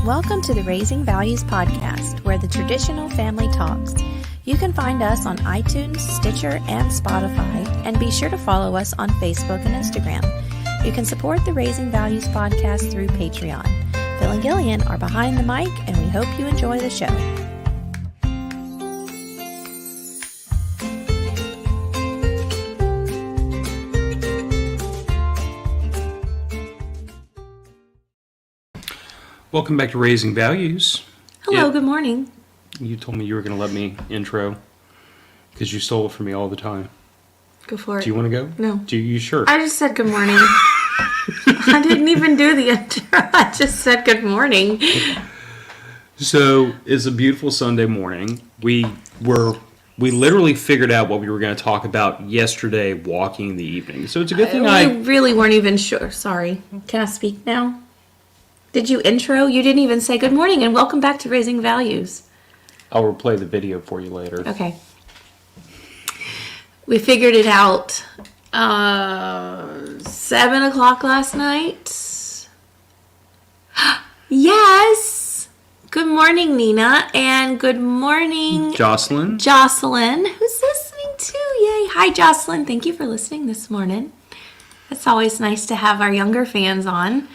Welcome to the Raising Values podcast, where the traditional family talks. You can find us on iTunes, Stitcher, and Spotify, and be sure to follow us on Facebook and Instagram. You can support the Raising Values podcast through Patreon. Phil and Gillian are behind the mic, and we hope you enjoy the show. Welcome back to Raising Values. Hello, good morning. You told me you were going to let me intro because you stole it from me all the time. Go for it. Do you want to go? No. Do you sure? I just said good morning. I didn't even do the intro. I just said good morning. So, it's a beautiful Sunday morning. We literally figured out what we were going to talk about yesterday walking in the evening. So, it's a good thing We really weren't even sure. Sorry. Can I speak now? Did you intro? You didn't even say good morning and welcome back to Raising Values. I'll replay the video for you later. Okay. We figured it out 7 o'clock last night. Yes! Good morning, Nina, and good morning, Jocelyn, who's listening too. Yay. Hi, Jocelyn. Thank you for listening this morning. It's always nice to have our younger fans on.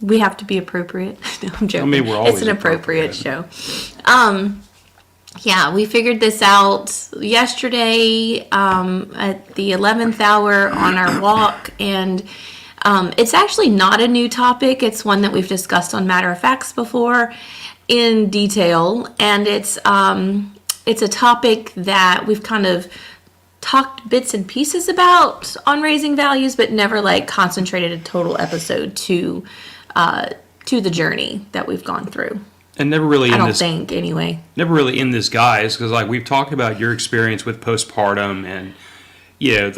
We have to be appropriate. No, I'm joking. I mean, we're always it's an appropriate show. Yeah, we figured this out yesterday at the 11th hour on our walk, and it's actually not a new topic. It's one that we've discussed on Matter of Facts before in detail, and it's a topic that we've kind of talked bits and pieces about on Raising Values, but never like concentrated a total episode to the journey that we've gone through. And never really I don't think, anyway. Never really in this guise, because like we've talked about your experience with postpartum and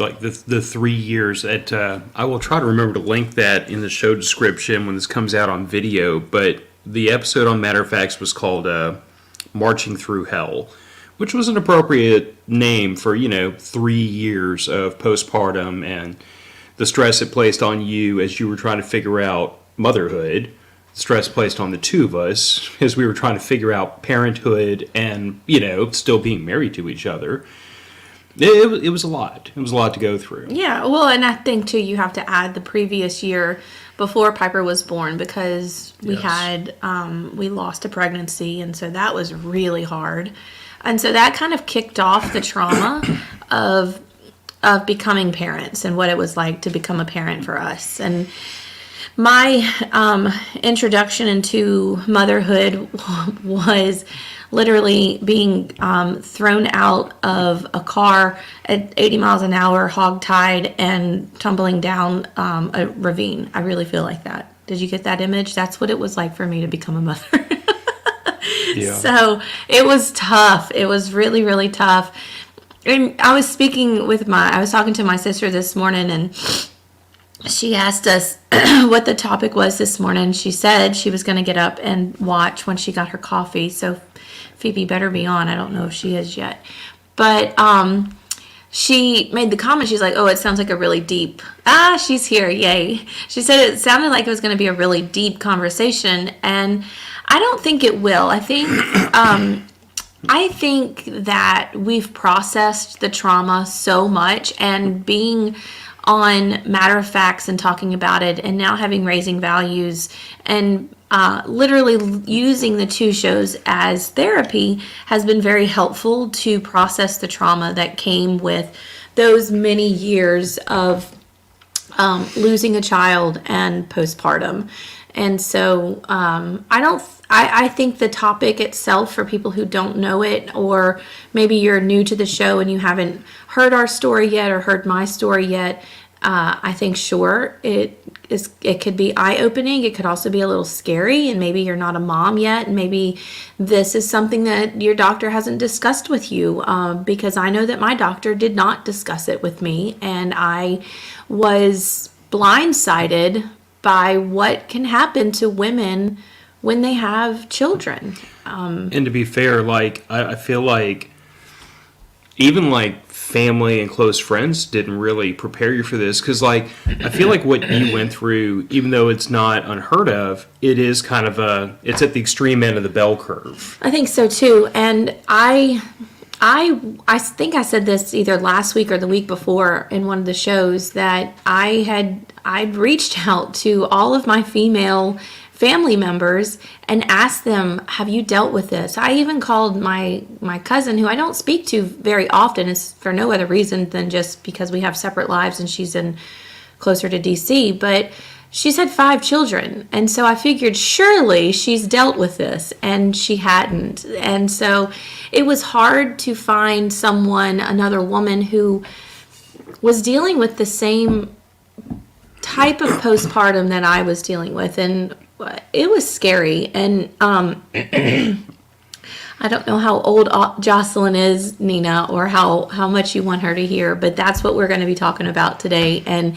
like the 3 years at. I will try to remember to link that in the show description when this comes out on video. But the episode on Matter of Facts was called "Marching Through Hell," which was an appropriate name for 3 years of postpartum and the stress it placed on you as you were trying to figure out motherhood. Stress placed on the two of us as we were trying to figure out parenthood and, still being married to each other. It was a lot. It was a lot to go through. Yeah, well, and I think, too, you have to add the previous year before Piper was born because we we lost a pregnancy, and so that was really hard. And so that kind of kicked off the trauma of becoming parents and what it was like to become a parent for us. And my introduction into motherhood was literally being thrown out of a car at 80 miles an hour, hogtied, and tumbling down a ravine. I really feel like that. Did you get that image? That's what it was like for me to become a mother. Yeah. So it was tough. It was really, really tough. And I was talking to my sister this morning, and she asked us what the topic was this morning. She said she was going to get up and watch when she got her coffee. So Phoebe better be on. I don't know if she is yet. But she made the comment. She's like, oh, it sounds like a really deep. She's here. Yay. She said it sounded like it was going to be a really deep conversation. And I don't think it will. I think that we've processed the trauma so much, and being on Matter of Facts and talking about it, and now having Raising Values and literally using the two shows as therapy has been very helpful to process the trauma that came with those many years of losing a child and postpartum. And so I think the topic itself, for people who don't know it, or maybe you're new to the show and you haven't heard our story yet or heard my story yet, I think it could be eye-opening. It could also be a little scary, and maybe you're not a mom yet, and maybe this is something that your doctor hasn't discussed with you, because I know that my doctor did not discuss it with me, and I was blindsided by what can happen to women when they have children. And to be fair, I feel like even family and close friends didn't really prepare you for this, because like I feel like what you went through, even though it's not unheard of, it is kind of it's at the extreme end of the bell curve. I think so too. And I think I said this either last week or the week before in one of the shows, that I'd reached out to all of my female family members and asked them, have you dealt with this? I even called my cousin, who I don't speak to very often. It's for no other reason than just because we have separate lives and she's in closer to DC, but she's had 5 children. And so I figured surely she's dealt with this, and she hadn't. And so it was hard to find someone, another woman who was dealing with the same type of postpartum that I was dealing with. And it was scary. And I don't know how old Jocelyn is, Nina, or how much you want her to hear, but that's what we're going to be talking about today, and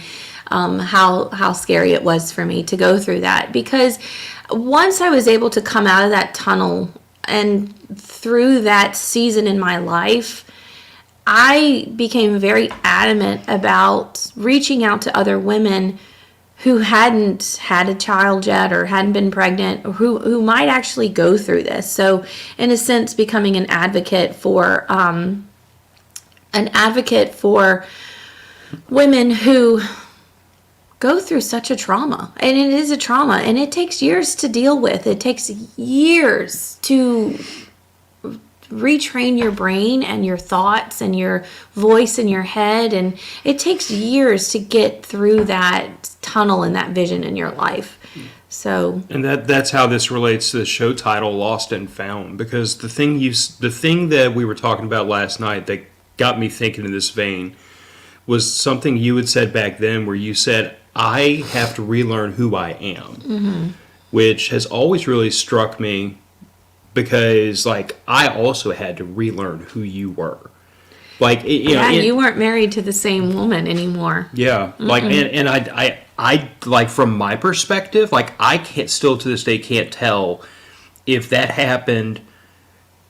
how scary it was for me to go through that. Because once I was able to come out of that tunnel and through that season in my life, I became very adamant about reaching out to other women who hadn't had a child yet, or hadn't been pregnant, or who might actually go through this. So in a sense, becoming an advocate for women who go through such a trauma. And it is a trauma, and it takes years to deal with. It takes years to retrain your brain and your thoughts and your voice in your head, and it takes years to get through that tunnel and that vision in your life. So, and that's how this relates to the show title, Lost and Found, because the thing that we were talking about last night that got me thinking in this vein was something you had said back then, where you said, I have to relearn who I am, which has always really struck me, because like I also had to relearn who you were. Like, you weren't married to the same woman anymore. Yeah, like, and I like, from my perspective, like I can't, still to this day can't tell if that happened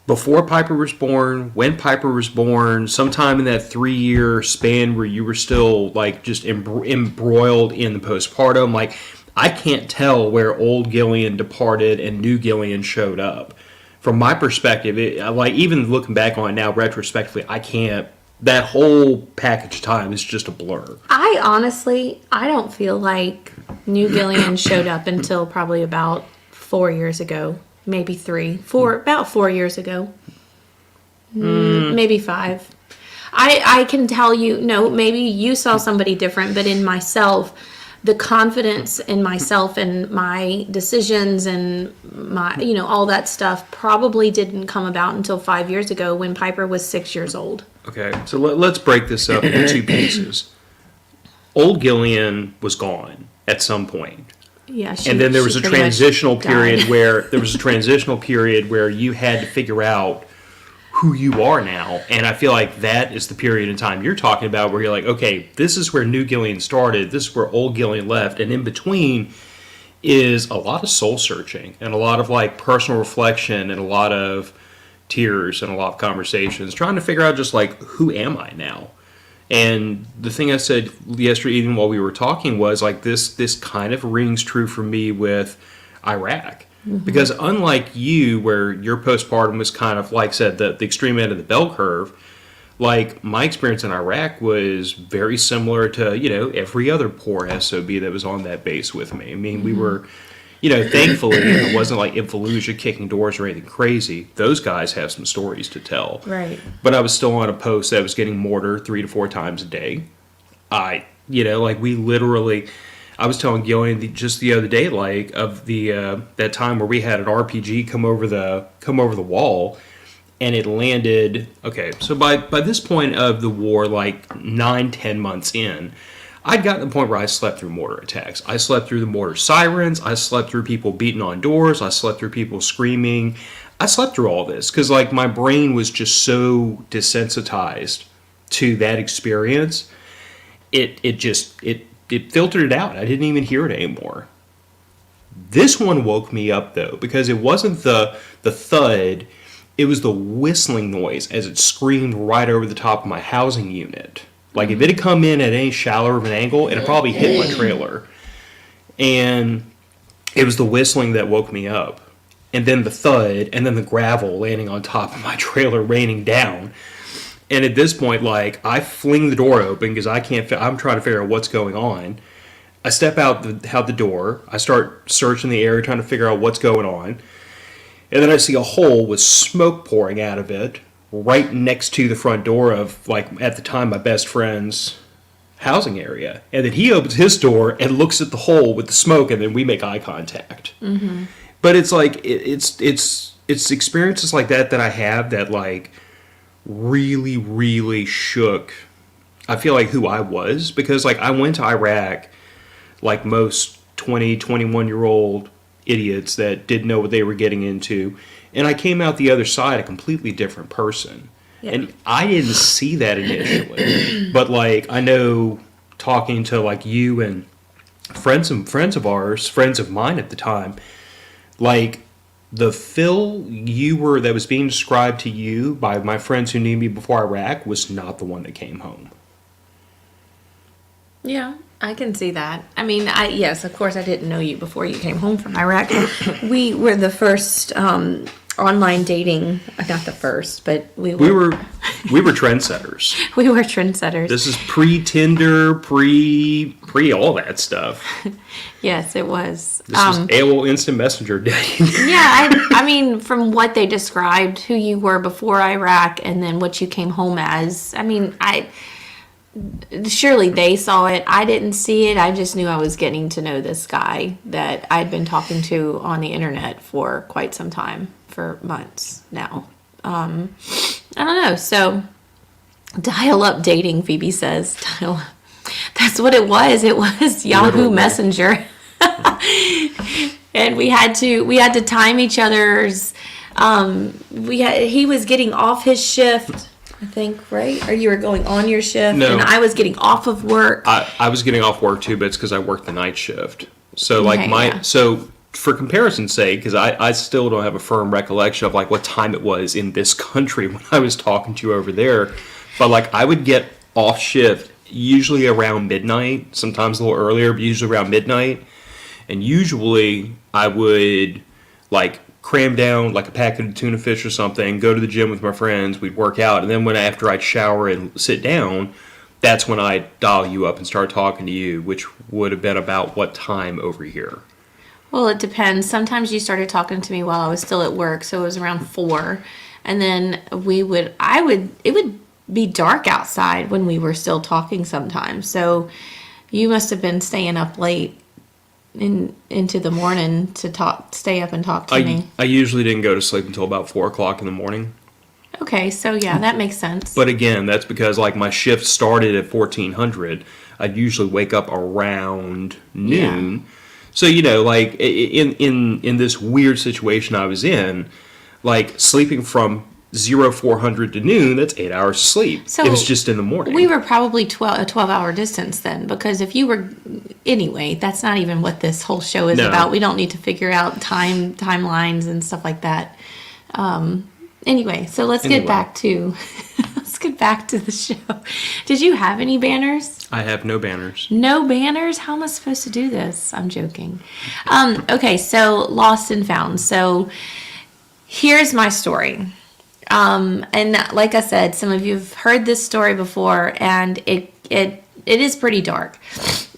before Piper was born, when Piper was born, sometime in that 3-year span where you were still like just embroiled in the postpartum. Like, I can't tell where old Gillian departed and new Gillian showed up. From my perspective, like, even looking back on it now retrospectively, I can't. That whole package of time is just a blur. I don't feel like new Gillian showed up until probably about 4 years ago. Maybe 3. About 4 years ago. Maybe 5. I can tell you, no, maybe you saw somebody different, but in myself, the confidence in myself and my decisions and my, all that stuff probably didn't come about until 5 years ago, when Piper was 6 years old. Okay, so let's break this up into 2 pieces. Old Gillian was gone at some point. Yeah, and then there was a transitional period where you had to figure out who you are now. And I feel like that is the period in time you're talking about, where you're like, okay, this is where new Gillian started, this is where old Gillian left, and in between is a lot of soul searching and a lot of like personal reflection and a lot of tears and a lot of conversations, trying to figure out just like, who am I now? And the thing I said yesterday evening while we were talking was like, this kind of rings true for me with Iraq. Because unlike you, where your postpartum was kind of, like I said, the extreme end of the bell curve, like my experience in Iraq was very similar to, every other poor SOB that was on that base with me. I mean, we were, thankfully, it wasn't like in Fallujah kicking doors or anything crazy. Those guys have some stories to tell. Right. But I was still on a post that was getting mortared 3 to 4 times a day. We literally, I was telling Gillian just the other day, like, of the that time where we had an RPG come over the wall, and it landed. Okay, so by this point of the war, like 9-10 months in, I'd gotten to the point where I slept through mortar attacks. I slept through the mortar sirens. I slept through people beating on doors. I slept through people screaming. I slept through all this because, like, my brain was just so desensitized to that experience. It filtered it out. I didn't even hear it anymore. This one woke me up, though, because it wasn't the thud. it was the whistling noise as it screamed right over the top of my housing unit. Like, if it had come in at any shallower of an angle, it had probably hit my trailer. And it was the whistling that woke me up. And then the thud, and then the gravel landing on top of my trailer, raining down. And at this point, like, I fling the door open because I'm trying to figure out what's going on. I step out the door. I start searching the area, trying to figure out what's going on. And then I see a hole with smoke pouring out of it right next to the front door of, like, at the time, my best friend's housing area. And then he opens his door and looks at the hole with the smoke, and then we make eye contact. Mm-hmm. But it's like, it's experiences like that I have that, like, really, really shook, I feel like, who I was. Because, like, I went to Iraq like most 20, 21-year-old idiots that didn't know what they were getting into. And I came out the other side a completely different person. Yeah. And I didn't see that initially. But, like, I know talking to, like, you and friends of mine at the time, like, the Phil that was being described to you by my friends who knew me before Iraq was not the one that came home. Yeah, I can see that. I mean, yes, of course I didn't know you before you came home from Iraq. We were the first online dating, not the first, but we were trendsetters. We were trendsetters. This is pre-Tinder, pre all that stuff. Yes, it was. This was AOL Instant Messenger dating. Yeah, I mean, from what they described, who you were before Iraq, and then what you came home as. I mean, surely they saw it. I didn't see it. I just knew I was getting to know this guy that I'd been talking to on the internet for quite some time, for months now. I don't know. So, dial-up dating, Phoebe says. Dial-up. That's what it was. It was Yahoo Messenger. And we had to time each other's. He was getting off his shift, I think, right? Or you were going on your shift, no, and I was getting off of work. I was getting off work too, but it's because I worked the night shift. So like so for comparison's sake, because I still don't have a firm recollection of like what time it was in this country when I was talking to you over there, but like I would get off shift usually around midnight, sometimes a little earlier, but usually around midnight, and usually I would like cram down like a packet of tuna fish or something, go to the gym with my friends, we'd work out, and then after I'd shower and sit down, that's when I'd dial you up and start talking to you, which would have been about what time over here? Well, it depends. Sometimes you started talking to me while I was still at work, so it was around 4, and then it would be dark outside when we were still talking sometimes. So you must have been staying up late into the morning to stay up and talk to me. I usually didn't go to sleep until about 4 o'clock in the morning. Okay, so yeah, that makes sense. But again, that's because like my shift started at 1400. I'd usually wake up around noon. Yeah. So like in this weird situation I was in, like sleeping from 0400 to noon, that's 8 hours of sleep. So it was just in the morning. We were probably a 12-hour distance then, because if you were, anyway, that's not even what this whole show is about. We don't need to figure out timelines and stuff like that. Anyway, so let's get back to the show. Did you have any banners? I have no banners. No banners? How am I supposed to do this? I'm joking. Okay, so lost and found. So here's my story. And like I said, some of you have heard this story before, and it is pretty dark.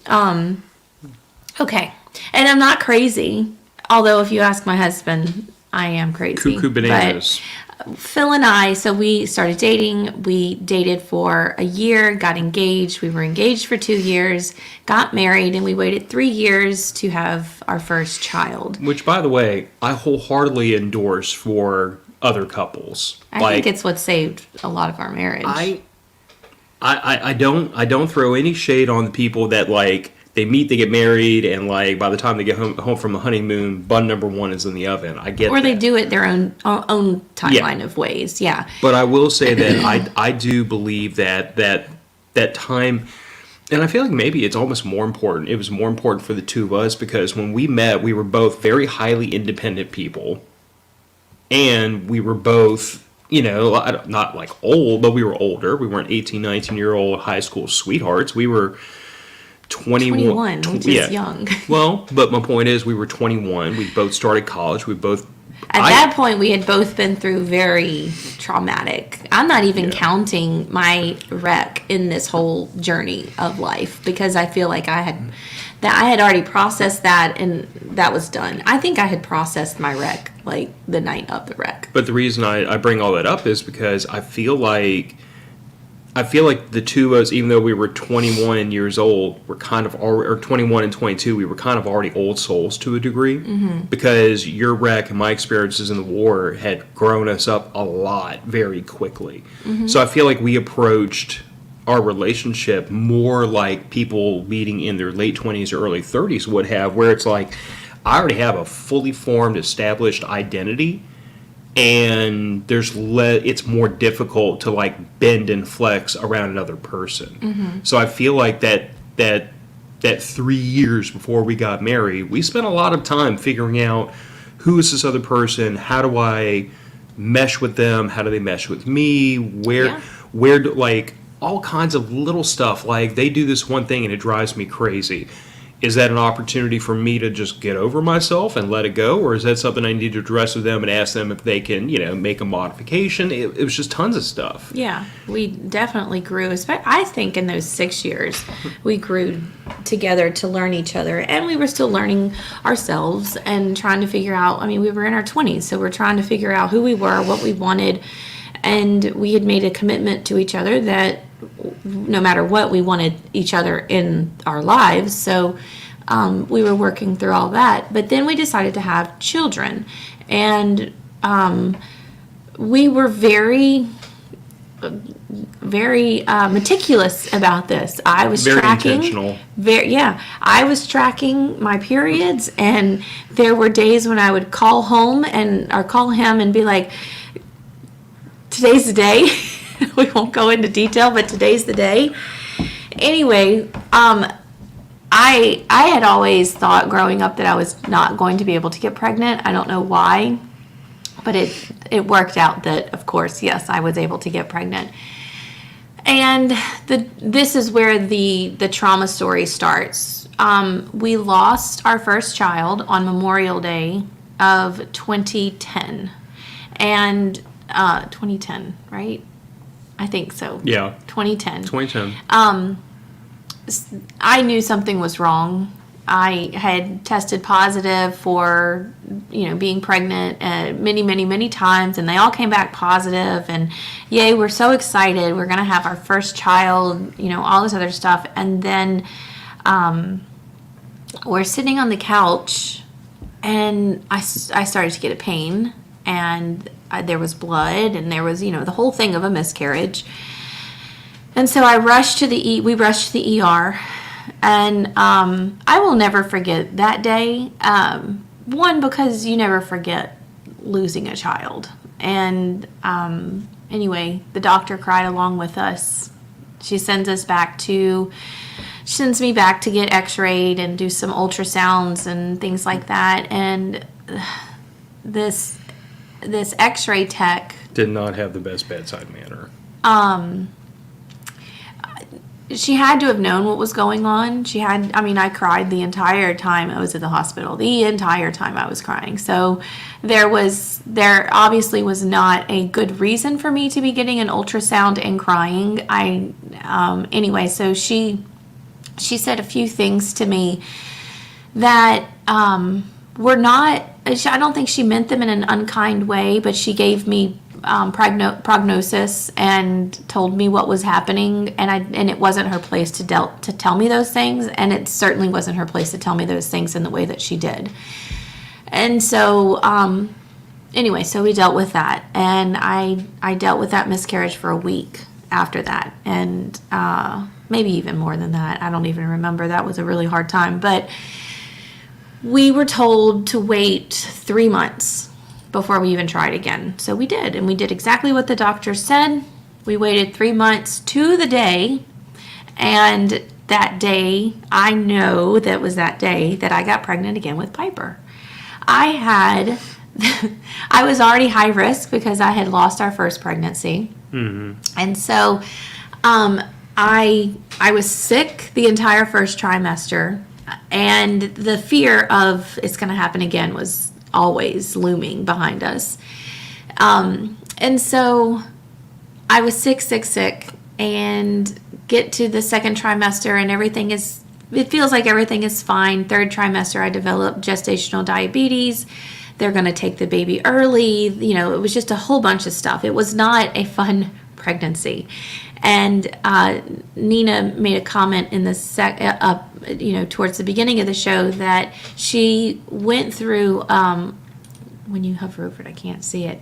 Okay. And I'm not crazy, although if you ask my husband, I am crazy. Cuckoo bananas. But Phil and I, so we started dating. We dated for a year, got engaged. We were engaged for 2 years, got married, and we waited 3 years to have our first child. Which, by the way, I wholeheartedly endorse for other couples. I think it's what saved a lot of our marriage. I don't throw any shade on the people that like they meet, they get married, and like by the time they get home from the honeymoon, bun number 1 is in the oven. I get or they do it their own timeline of ways. Yeah. But I will say that I do believe that time. And I feel like maybe it's almost more important. It was more important for the two of us because when we met, we were both very highly independent people. and we were both, not like old, but we were older. We weren't 18, 19-year-old high school sweethearts. We were 21, which is young. Well, but my point is, we were 21. We both started college. We both. At that point, we had both been through very traumatic. I'm not even counting my wreck in this whole journey of life, because I feel like I had already processed that, and that was done. I think I had processed my wreck like the night of the wreck. But the reason I bring all that up is because I feel like the two of us, even though we were 21 years old, were kind of already, or 21 and 22, we were kind of already old souls to a degree, because your wreck and my experiences in the war had grown us up a lot very quickly. So I feel like we approached our relationship more like people meeting in their late 20s or early 30s would have, where it's like, I already have a fully formed, established identity, and it's more difficult to like bend and flex around another person. So I feel like that 3 years before we got married, we spent a lot of time figuring out, who is this other person? How do I mesh with them? How do they mesh with me? Where do, like, all kinds of little stuff, like they do this one thing and it drives me crazy. Is that an opportunity for me to just get over myself and let it go? Or is that something I need to address with them and ask them if they can, make a modification? It was just tons of stuff. Yeah, we definitely grew. I think in those 6 years, we grew together to learn each other. And we were still learning ourselves and trying to figure out, we were in our 20s, so we're trying to figure out who we were, what we wanted. And we had made a commitment to each other that no matter what, we wanted each other in our lives. So we were working through all that. But then we decided to have children. And we were very, very meticulous about this. I was very tracking. Intentional. I was tracking my periods. And there were days when I would call home or call him and be like, today's the day. We won't go into detail, but today's the day. Anyway, I had always thought growing up that I was not going to be able to get pregnant. I don't know why, but it worked out that, of course, yes, I was able to get pregnant. And this is where the trauma story starts. We lost our first child on Memorial Day of 2010. And 2010, right? I think so. Yeah. 2010. 2010. I knew something was wrong. I had tested positive for, being pregnant many, many, many times, and they all came back positive. And yay, we're so excited. We're going to have our first child, all this other stuff. And then we're sitting on the couch, and I started to get a pain, and there was blood, and there was, the whole thing of a miscarriage. And so we rushed to the ER, and I will never forget that day. One, because you never forget losing a child. And anyway, the doctor cried along with us. She sends me back to get x-rayed and do some ultrasounds and things like that. And this x-ray tech did not have the best bedside manner. She had to have known what was going on. I cried the entire time I was at the hospital. The entire time I was crying. So there obviously was not a good reason for me to be getting an ultrasound and crying. Anyway, so she said a few things to me that were not, I don't think she meant them in an unkind way, but she gave me prognosis and told me what was happening, and it wasn't her place to tell me those things, and it certainly wasn't her place to tell me those things in the way that she did. And so anyway, so we dealt with that, and I dealt with that miscarriage for a week after that, and maybe even more than that. I don't even remember. That was a really hard time, but we were told to wait 3 months before we even tried again. So we did, and we did exactly what the doctor said. We waited 3 months to the day, and that day, I know that was that day that I got pregnant again with Piper. I had I was already high risk because I had lost our first pregnancy. And so I was sick the entire first trimester, and the fear of it's going to happen again was always looming behind us. And so I was sick, and get to the second trimester, and it feels like everything is fine. Third trimester, I developed gestational diabetes. They're going to take the baby early. It was just a whole bunch of stuff. It was not a fun pregnancy. And Nina made a comment in the towards the beginning of the show that she went through. When you hover over it, I can't see it.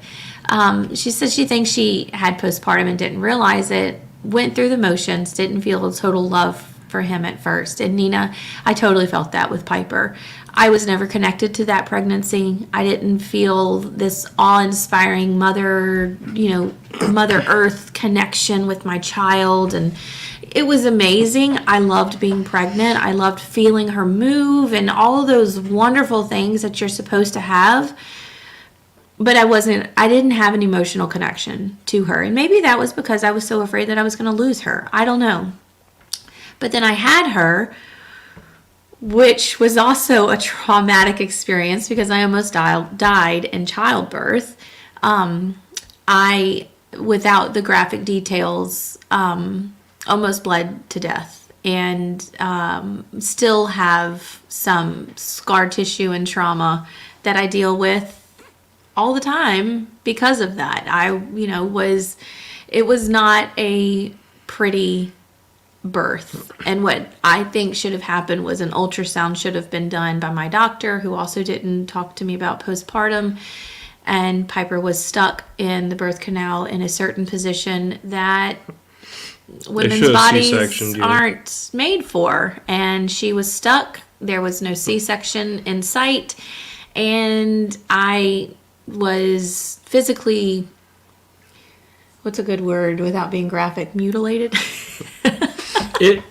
She said she thinks she had postpartum and didn't realize it. Went through the motions, didn't feel a total love for him at first. And Nina, I totally felt that with Piper. I was never connected to that pregnancy. I didn't feel this awe-inspiring Mother Earth connection with my child. And it was amazing. I loved being pregnant. I loved feeling her move and all of those wonderful things that you're supposed to have. But I didn't have an emotional connection to her. And maybe that was because I was so afraid that I was going to lose her. I don't know. But then I had her, which was also a traumatic experience because I almost died in childbirth. Without the graphic details, almost bled to death, and still have some scar tissue and trauma that I deal with all the time because of that. It was not a pretty birth. And what I think should have happened was an ultrasound should have been done by my doctor, who also didn't talk to me about postpartum. And Piper was stuck in the birth canal in a certain position that women's bodies aren't made for. And she was stuck. There was no C-section in sight. And I was physically, what's a good word without being graphic, mutilated? It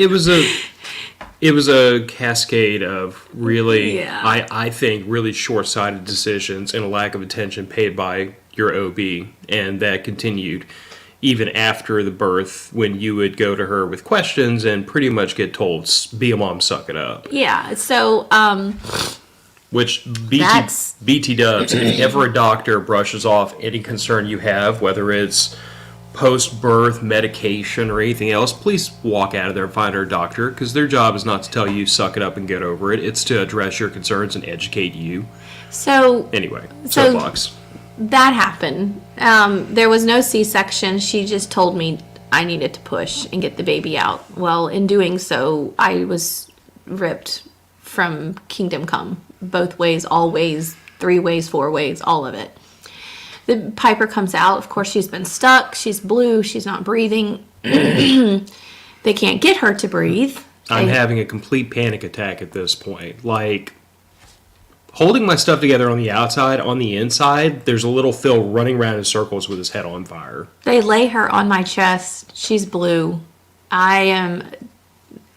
was a cascade of really, I think, really short-sighted decisions and a lack of attention paid by your OB, and that continued even after the birth when you would go to her with questions and pretty much get told, be a mom, suck it up. Yeah, so which BT dubs, if ever a doctor brushes off any concern you have, whether it's post-birth medication or anything else, please walk out of there and find her doctor, because their job is not to tell you suck it up and get over it. It's to address your concerns and educate you. So anyway, soapbox. That happened. There was no C-section. She just told me I needed to push and get the baby out. Well, in doing so, I was ripped from kingdom come. Both ways, all ways, 3 ways, 4 ways, all of it. The Piper comes out. Of course, she's been stuck. She's blue. She's not breathing. They can't get her to breathe. I'm having a complete panic attack at this point. Like, holding my stuff together on the outside, on the inside, there's a little Phil running around in circles with his head on fire. They lay her on my chest. She's blue. I am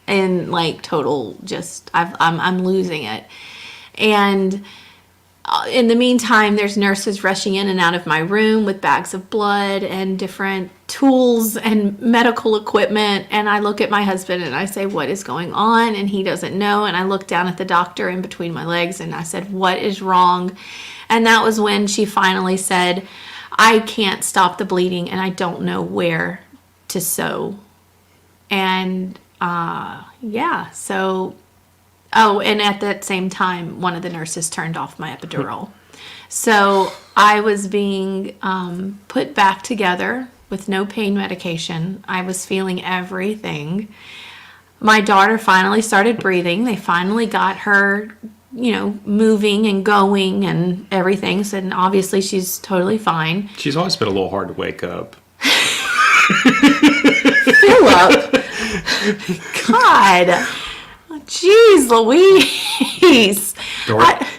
in like total I'm losing it. And in the meantime, there's nurses rushing in and out of my room with bags of blood and different tools and medical equipment. And I look at my husband and I say, what is going on? And he doesn't know. And I look down at the doctor in between my legs and I said, what is wrong? And that was when she finally said, I can't stop the bleeding and I don't know where to sew. And and at that same time, one of the nurses turned off my epidural. So I was being put back together with no pain medication. I was feeling everything. My daughter finally started breathing. They finally got her, moving and going and everything. So obviously she's totally fine. She's always been a little hard to wake up. Philip! God! Jeez Louise.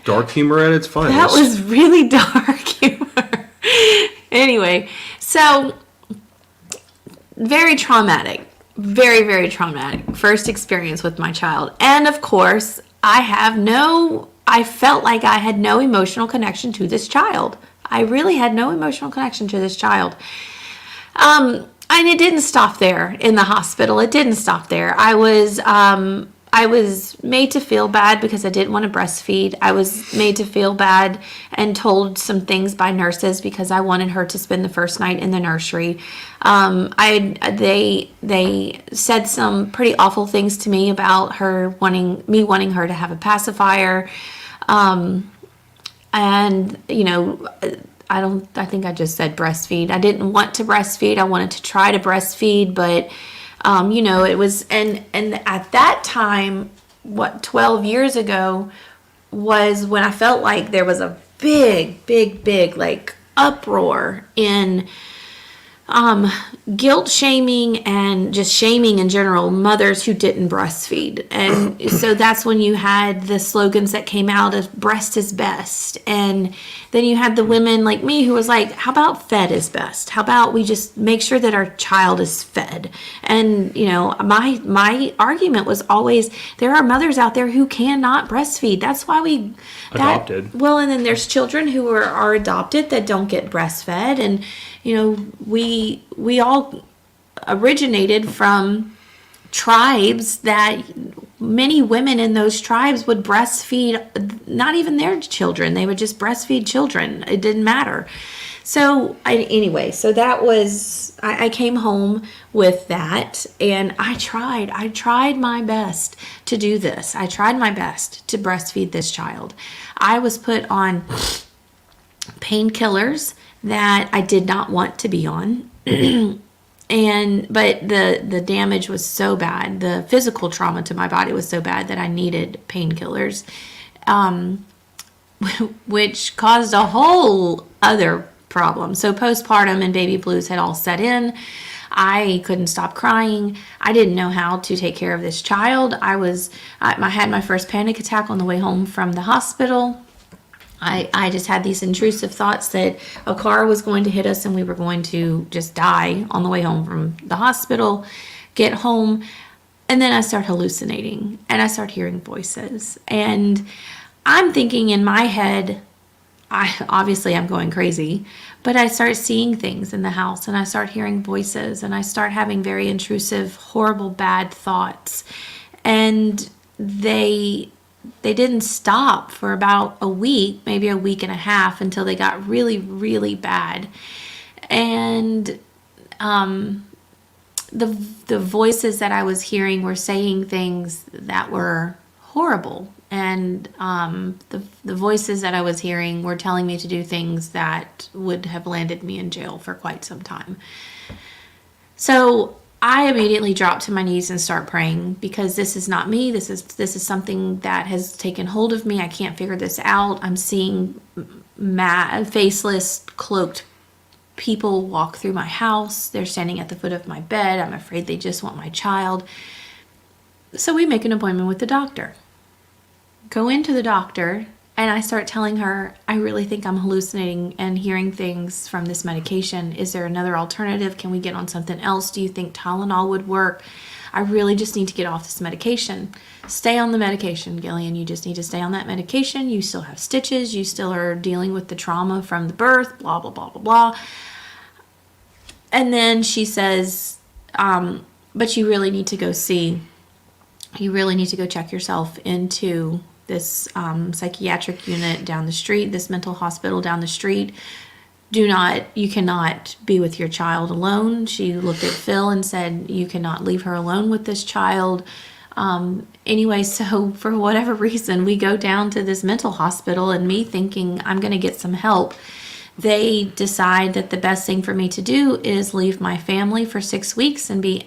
Dark humor at its finest. That was really dark humor. Anyway, so very traumatic. Very, very traumatic. First experience with my child. And of course, I have no I felt like I had no emotional connection to this child. I really had no emotional connection to this child. And it didn't stop there in the hospital. It didn't stop there. I was made to feel bad because I didn't want to breastfeed. I was made to feel bad and told some things by nurses because I wanted her to spend the first night in the nursery. They said some pretty awful things to me about wanting her to have a pacifier. And, you know, I think I just said breastfeed. I didn't want to breastfeed. I wanted to try to breastfeed, but, you know, it was, and at that time, 12 years ago, was when I felt like there was a big, like, uproar in guilt shaming and just shaming in general mothers who didn't breastfeed. And so that's when you had the slogans that came out of breast is best. And then you had the women like me who was like, how about fed is best? How about we just make sure that our child is fed? And, you know, my argument was always, there are mothers out there who cannot breastfeed. That's why adopted. Well, and then there's children who are adopted that don't get breastfed. And, you know, we all originated from tribes that many women in those tribes would breastfeed not even their children. They would just breastfeed children. It didn't matter. So so that was, I came home with that, and I tried my best to do this. I tried my best to breastfeed this child. I was put on painkillers that I did not want to be on. But the damage was so bad, the physical trauma to my body was so bad that I needed painkillers, which caused a whole other problem. So postpartum and baby blues had all set in. I couldn't stop crying. I didn't know how to take care of this child. I had my first panic attack on the way home from the hospital. I just had these intrusive thoughts that a car was going to hit us and we were going to just die on the way home from the hospital, get home, and then I start hallucinating and I start hearing voices. And I'm thinking in my head, I'm going crazy, but I start seeing things in the house and I start hearing voices and I start having very intrusive, horrible, bad thoughts. And they didn't stop for about a week, maybe a week and a half, until they got really, really bad. And the voices that I was hearing were saying things that were horrible. And the voices that I was hearing were telling me to do things that would have landed me in jail for quite some time. So I immediately drop to my knees and start praying, because this is not me. This is something that has taken hold of me. I can't figure this out. I'm seeing faceless, cloaked people walk through my house. They're standing at the foot of my bed. I'm afraid they just want my child. So we make an appointment with the doctor. Go into the doctor, and I start telling her, I really think I'm hallucinating and hearing things from this medication. Is there another alternative? Can we get on something else? Do you think Tylenol would work? I really just need to get off this medication. Stay on the medication, Gillian. You just need to stay on that medication. You still have stitches. You still are dealing with the trauma from the birth, blah, blah, blah, blah, blah. And then she says, but you really need to go check yourself into this psychiatric unit down the street, this mental hospital down the street. You cannot be with your child alone. She looked at Phil and said, you cannot leave her alone with this child. Anyway, so for whatever reason, we go down to this mental hospital, and me thinking I'm going to get some help, they decide that the best thing for me to do is leave my family for 6 weeks and be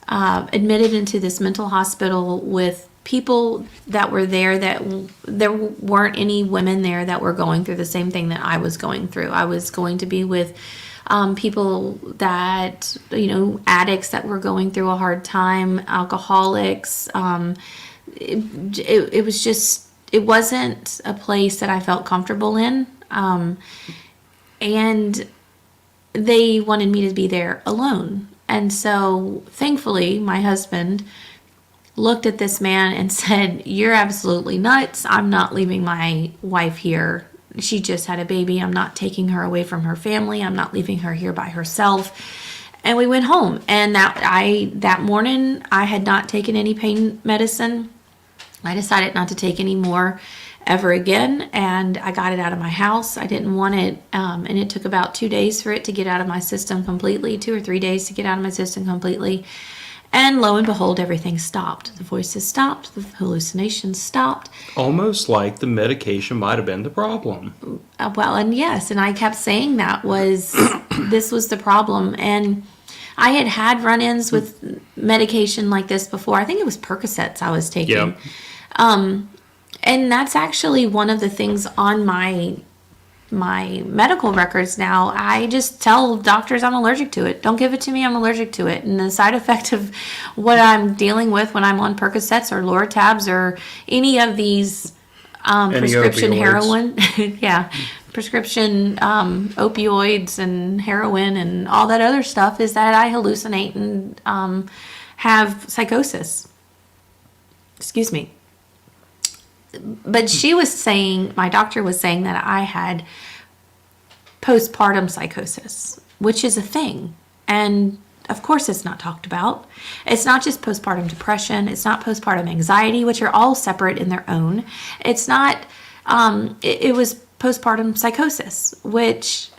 admitted into this mental hospital with people that were there, that there weren't any women there that were going through the same thing that I was going through. I was going to be with people that, addicts that were going through a hard time, alcoholics. It was just, it wasn't a place that I felt comfortable in. And they wanted me to be there alone. And so thankfully, my husband looked at this man and said, "You're absolutely nuts. I'm not leaving my wife here. She just had a baby. I'm not taking her away from her family. I'm not leaving her here by herself." And we went home. And that morning, I had not taken any pain medicine. I decided not to take any more ever again, and I got it out of my house. I didn't want it, and it took about 2 days for it to get out of my system completely, 2 or 3 days to get out of my system completely. And lo and behold, everything stopped. The voices stopped. The hallucinations stopped. Almost like the medication might have been the problem. Well, and yes, and I kept saying this was the problem. And I had run-ins with medication like this before. I think it was Percocets I was taking. Yep. And that's actually one of the things on my medical records now. I just tell doctors I'm allergic to it. Don't give it to me, I'm allergic to it. And the side effect of what I'm dealing with when I'm on Percocets or Lortabs or any of these prescription heroin, prescription opioids and heroin and all that other stuff is that I hallucinate and have psychosis. Excuse me. But my doctor was saying that I had postpartum psychosis, which is a thing. And of course it's not talked about. It's not just postpartum depression. It's not postpartum anxiety, which are all separate in their own. It's not, it was postpartum psychosis, which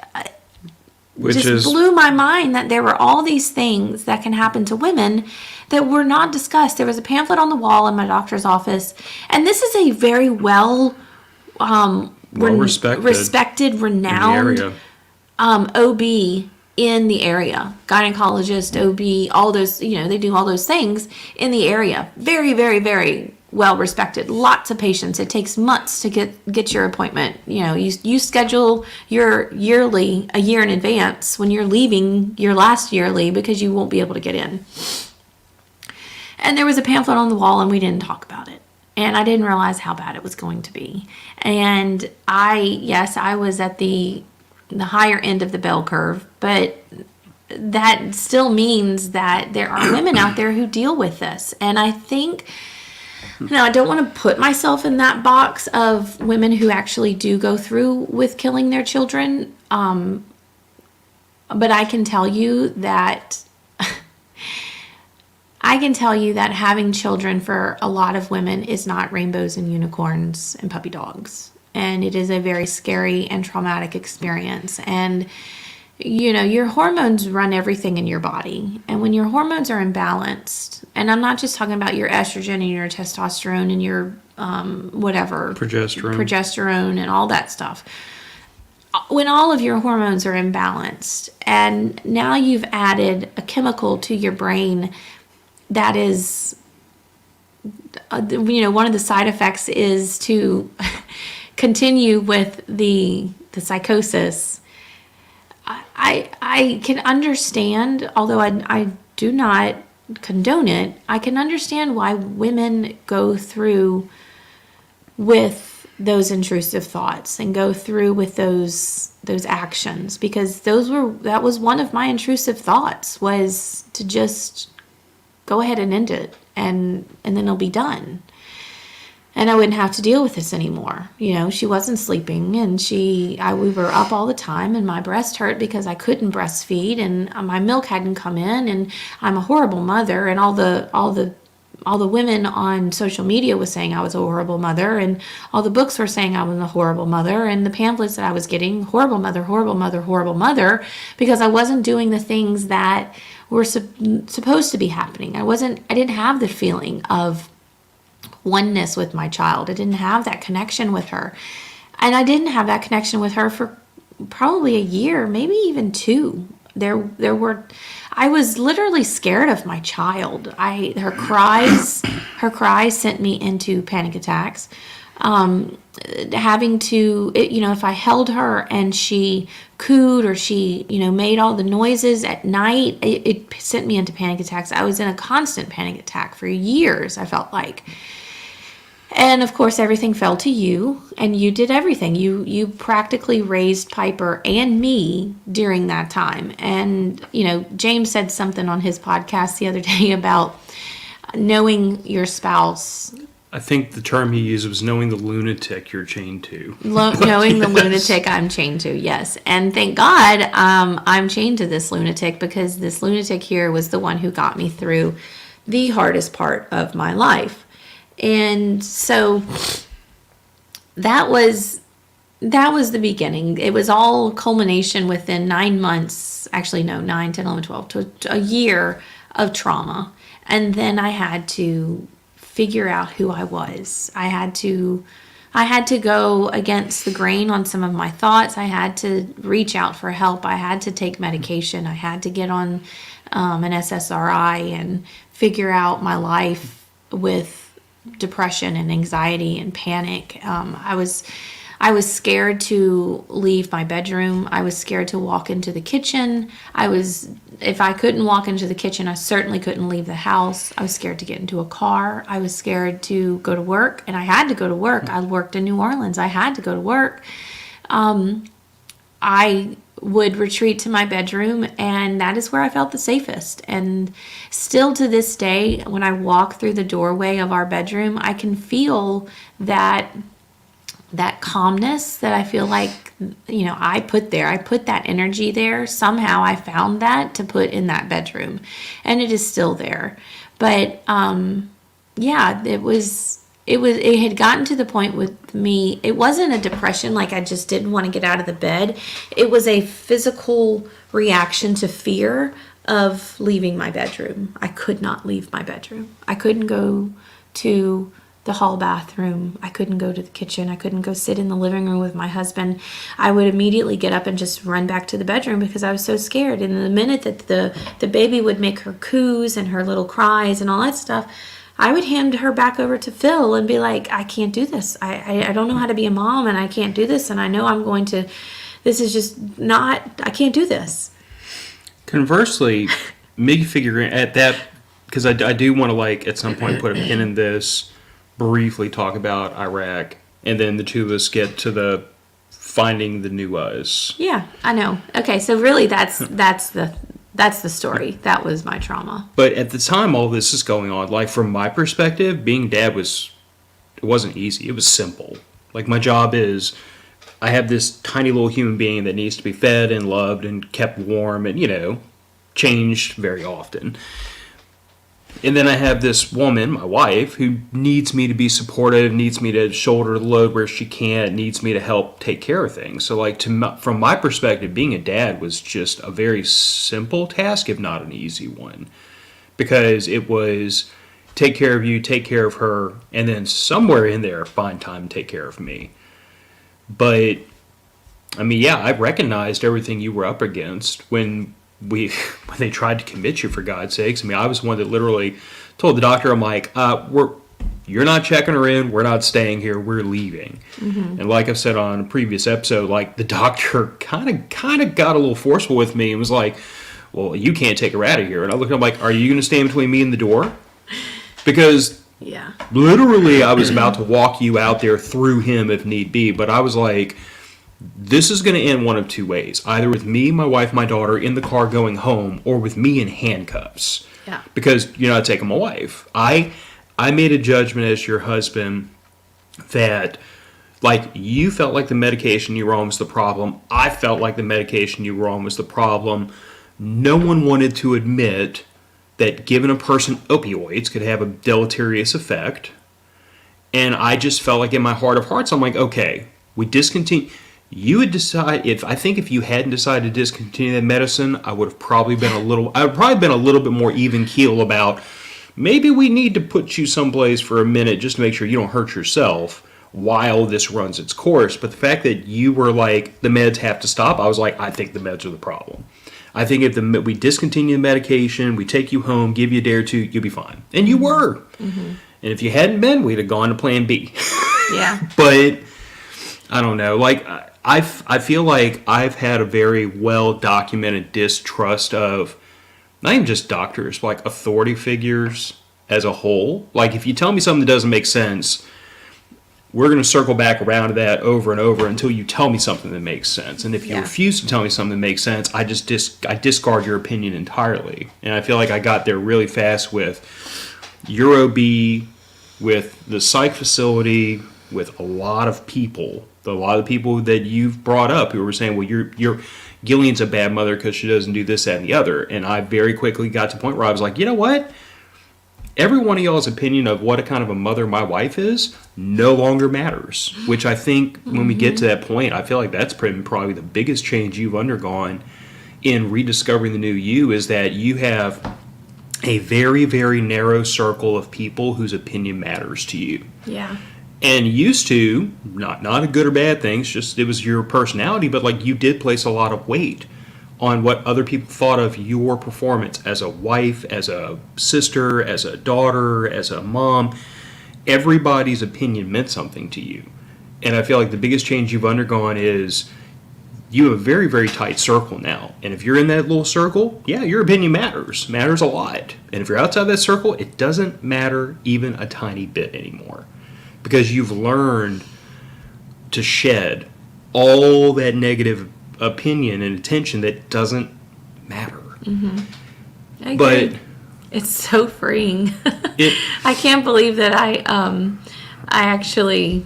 just blew my mind that there were all these things that can happen to women that were not discussed. There was a pamphlet on the wall in my doctor's office, and this is a very respected, renowned OB in the area, gynecologist, OB, all those, they do all those things in the area. Very, very, very well respected. Lots of patients. It takes months to get your appointment. You schedule your yearly a year in advance when you're leaving your last yearly because you won't be able to get in. And there was a pamphlet on the wall, and we didn't talk about it. And I didn't realize how bad it was going to be. And I was at the higher end of the bell curve, but that still means that there are women out there who deal with this. And I think, I don't want to put myself in that box of women who actually do go through with killing their children. But I can tell you that having children for a lot of women is not rainbows and unicorns and puppy dogs. And it is a very scary and traumatic experience. And, your hormones run everything in your body. And when your hormones are imbalanced, and I'm not just talking about your estrogen and your testosterone and your progesterone and all that stuff. When all of your hormones are imbalanced, and now you've added a chemical to your brain that is, one of the side effects is to continue with the psychosis. I can understand, although I do not condone it, I can understand why women go through with those intrusive thoughts and go through with those actions, because that was one of my intrusive thoughts, was to just go ahead and end it, and then it'll be done. And I wouldn't have to deal with this anymore. She wasn't sleeping, and we were up all the time, and my breast hurt because I couldn't breastfeed, and my milk hadn't come in, and I'm a horrible mother, and all the women on social media was saying I was a horrible mother, and all the books were saying I was a horrible mother, and the pamphlets that I was getting, horrible mother, horrible mother, horrible mother, because I wasn't doing the things that were supposed to be happening. I didn't have the feeling of oneness with my child. I didn't have that connection with her. And I didn't have that connection with her for probably a year, maybe even 2. I was literally scared of my child. Her cries sent me into panic attacks. Having to, if I held her and she cooed or she, made all the noises at night, it sent me into panic attacks. I was in a constant panic attack for years, I felt like. And of course, everything fell to you, and you did everything. You practically raised Piper and me during that time. And, James said something on his podcast the other day about knowing your spouse, I think the term he used was knowing the lunatic you're chained to. knowing the lunatic I'm chained to, yes. And thank God I'm chained to this lunatic, because this lunatic here was the one who got me through the hardest part of my life. And so that was the beginning. It was all culmination within 9 months, actually no, 9, 10, 11, 12, to a year of trauma. And then I had to figure out who I was. I had to go against the grain on some of my thoughts. I had to reach out for help. I had to take medication. I had to get on an SSRI and figure out my life with depression and anxiety and panic. I was scared to leave my bedroom. I was scared to walk into the kitchen. If I couldn't walk into the kitchen, I certainly couldn't leave the house. I was scared to get into a car. I was scared to go to work, and I had to go to work. I worked in New Orleans. I had to go to work. I would retreat to my bedroom, and that is where I felt the safest. And still to this day, when I walk through the doorway of our bedroom, I can feel that calmness that I feel like, I put there. I put that energy there. Somehow I found that to put in that bedroom, and it is still there. But it had gotten to the point with me. It wasn't a depression, like I just didn't want to get out of the bed. It was a physical reaction to fear of leaving my bedroom. I could not leave my bedroom. I couldn't go to the hall bathroom. I couldn't go to the kitchen. I couldn't go sit in the living room with my husband. I would immediately get up and just run back to the bedroom because I was so scared. And the minute that the baby would make her coos and her little cries and all that stuff, I would hand her back over to Phil and be like, I can't do this. I don't know how to be a mom, and I can't do this. And I know this is just not, I can't do this. Conversely, me figuring at that, because I do want to, at some point put a pin in this, briefly talk about Iraq, and then the two of us get to the finding the new us. Yeah, I know. Okay, so really that's the story. That was my trauma. But at the time all this is going on, from my perspective, being dad it wasn't easy. It was simple. My job is, I have this tiny little human being that needs to be fed and loved and kept warm and, changed very often. And then I have this woman, my wife, who needs me to be supportive, needs me to shoulder the load where she can't, needs me to help take care of things. So, from my perspective, being a dad was just a very simple task, if not an easy one. Because it was take care of you, take care of her, and then somewhere in there, find time to take care of me. But, I recognized everything you were up against when they tried to commit you, for God's sakes. I was one that literally told the doctor, I'm like, you're not checking her in, we're not staying here, we're leaving. Mm-hmm. And like I've said on a previous episode, the doctor kind of got a little forceful with me and was like, well, you can't take her out of here. And I looked at him like, are you going to stand between me and the door? Because literally I was about to walk you out there through him if need be, but I was like, this is going to end one of two ways. Either with me, my wife, my daughter in the car going home, or with me in handcuffs. Yeah. Because you're not taking my wife. I made a judgment as your husband that, you felt like the medication you were on was the problem. I felt like the medication you were on was the problem. No one wanted to admit that giving a person opioids could have a deleterious effect. And I just felt like in my heart of hearts, I'm like, okay, we discontinue. You would decide if you hadn't decided to discontinue that medicine, I would have probably been a little bit more even keel about maybe we need to put you someplace for a minute just to make sure you don't hurt yourself while this runs its course. But the fact that you were like, the meds have to stop, I was like, I think the meds are the problem. I think if we discontinue the medication, we take you home, give you a day or two, you'll be fine. And you were. Mm-hmm. And if you hadn't been, we'd have gone to plan B. Yeah. But I don't know. I feel like I've had a very well-documented distrust of not even just doctors, but authority figures as a whole. If you tell me something that doesn't make sense, we're going to circle back around to that over and over until you tell me something that makes sense. And if you refuse to tell me something that makes sense, I just I discard your opinion entirely. And I feel like I got there really fast with your OB with the psych facility, with a lot of people that you've brought up who were saying, well, you're Gillian's a bad mother because she doesn't do this, that, and the other. And I very quickly got to the point where I was like, you know what? Every one of y'all's opinion of what a kind of a mother my wife is no longer matters. Which I think when we get to that point, I feel like that's probably the biggest change you've undergone in rediscovering the new you, is that you have a very, very narrow circle of people whose opinion matters to you. Yeah. And used to, not a good or bad thing, it's just it was your personality, but like you did place a lot of weight on what other people thought of your performance as a wife, as a sister, as a daughter, as a mom. Everybody's opinion meant something to you. And I feel like the biggest change you've undergone is you have a very, very tight circle now. And if you're in that little circle, yeah, your opinion matters a lot. And if you're outside that circle, it doesn't matter even a tiny bit anymore. Because you've learned to shed all that negative opinion and attention that doesn't matter. I agree. But it's so freeing. I can't believe that I actually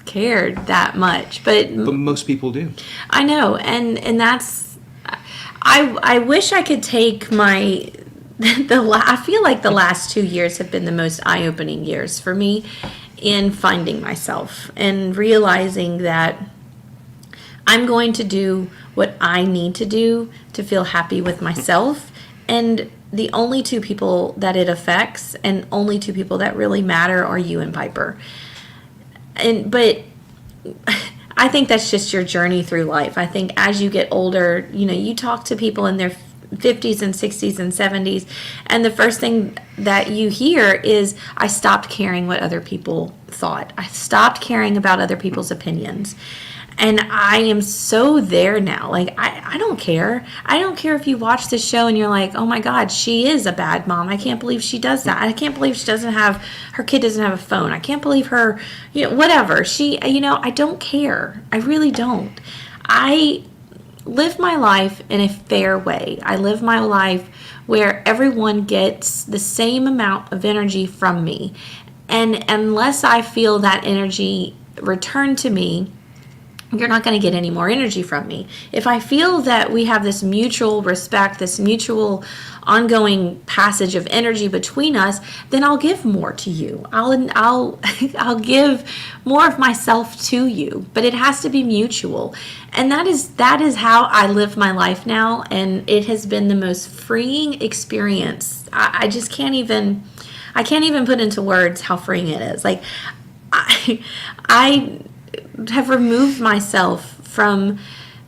cared that much. But most people do. I know, and that's I wish I could take my I feel like the last 2 years have been the most eye-opening years for me in finding myself and realizing that I'm going to do what I need to do to feel happy with myself. And the only two people that it affects and only two people that really matter are you and Piper. But I think that's just your journey through life. I think as you get older, you talk to people in their 50s and 60s and 70s, and the first thing that you hear is, I stopped caring what other people thought. I stopped caring about other people's opinions. And I am so there now. Like, I don't care. I don't care if you watch this show and you're like, oh my God, she is a bad mom. I can't believe she does that. I can't believe her kid doesn't have a phone. I can't believe her, whatever. I don't care. I really don't. I live my life in a fair way. I live my life where everyone gets the same amount of energy from me. And unless I feel that energy return to me, you're not going to get any more energy from me. If I feel that we have this mutual respect, this mutual ongoing passage of energy between us, then I'll give more to you. I'll give more of myself to you, but it has to be mutual. And that is how I live my life now, and it has been the most freeing experience. I just can't even put into words how freeing it is. Like, I have removed myself from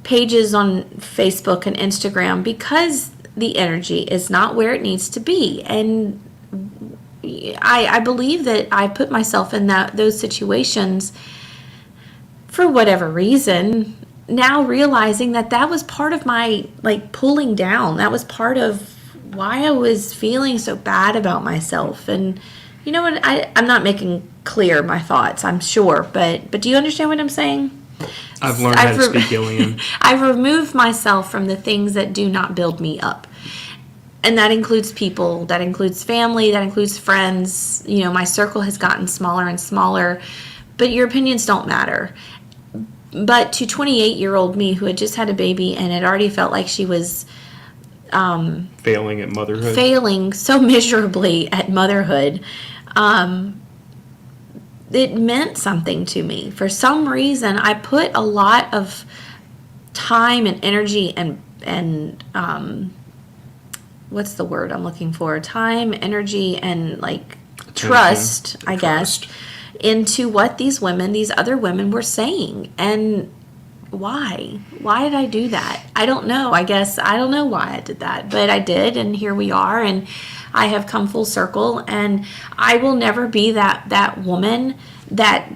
pages on Facebook and Instagram because the energy is not where it needs to be. And I believe that I put myself in those situations for whatever reason, now realizing that was part of my pulling down. That was part of why I was feeling so bad about myself. And you know what? I'm not making clear my thoughts, I'm sure, but do you understand what I'm saying? I've learned how to speak Gillian. I've removed myself from the things that do not build me up. And that includes people, that includes family, that includes friends. My circle has gotten smaller and smaller, but your opinions don't matter. But to 28-year-old me who had just had a baby and had already felt like she was failing at motherhood. Failing so miserably at motherhood, it meant something to me. For some reason, I put a lot of time and energy and what's the word I'm looking for? Time, energy, and trust, I guess, into what these other women were saying. And why? Why did I do that? I don't know. I guess I don't know why I did that, but I did, and here we are, and I have come full circle, and I will never be that woman that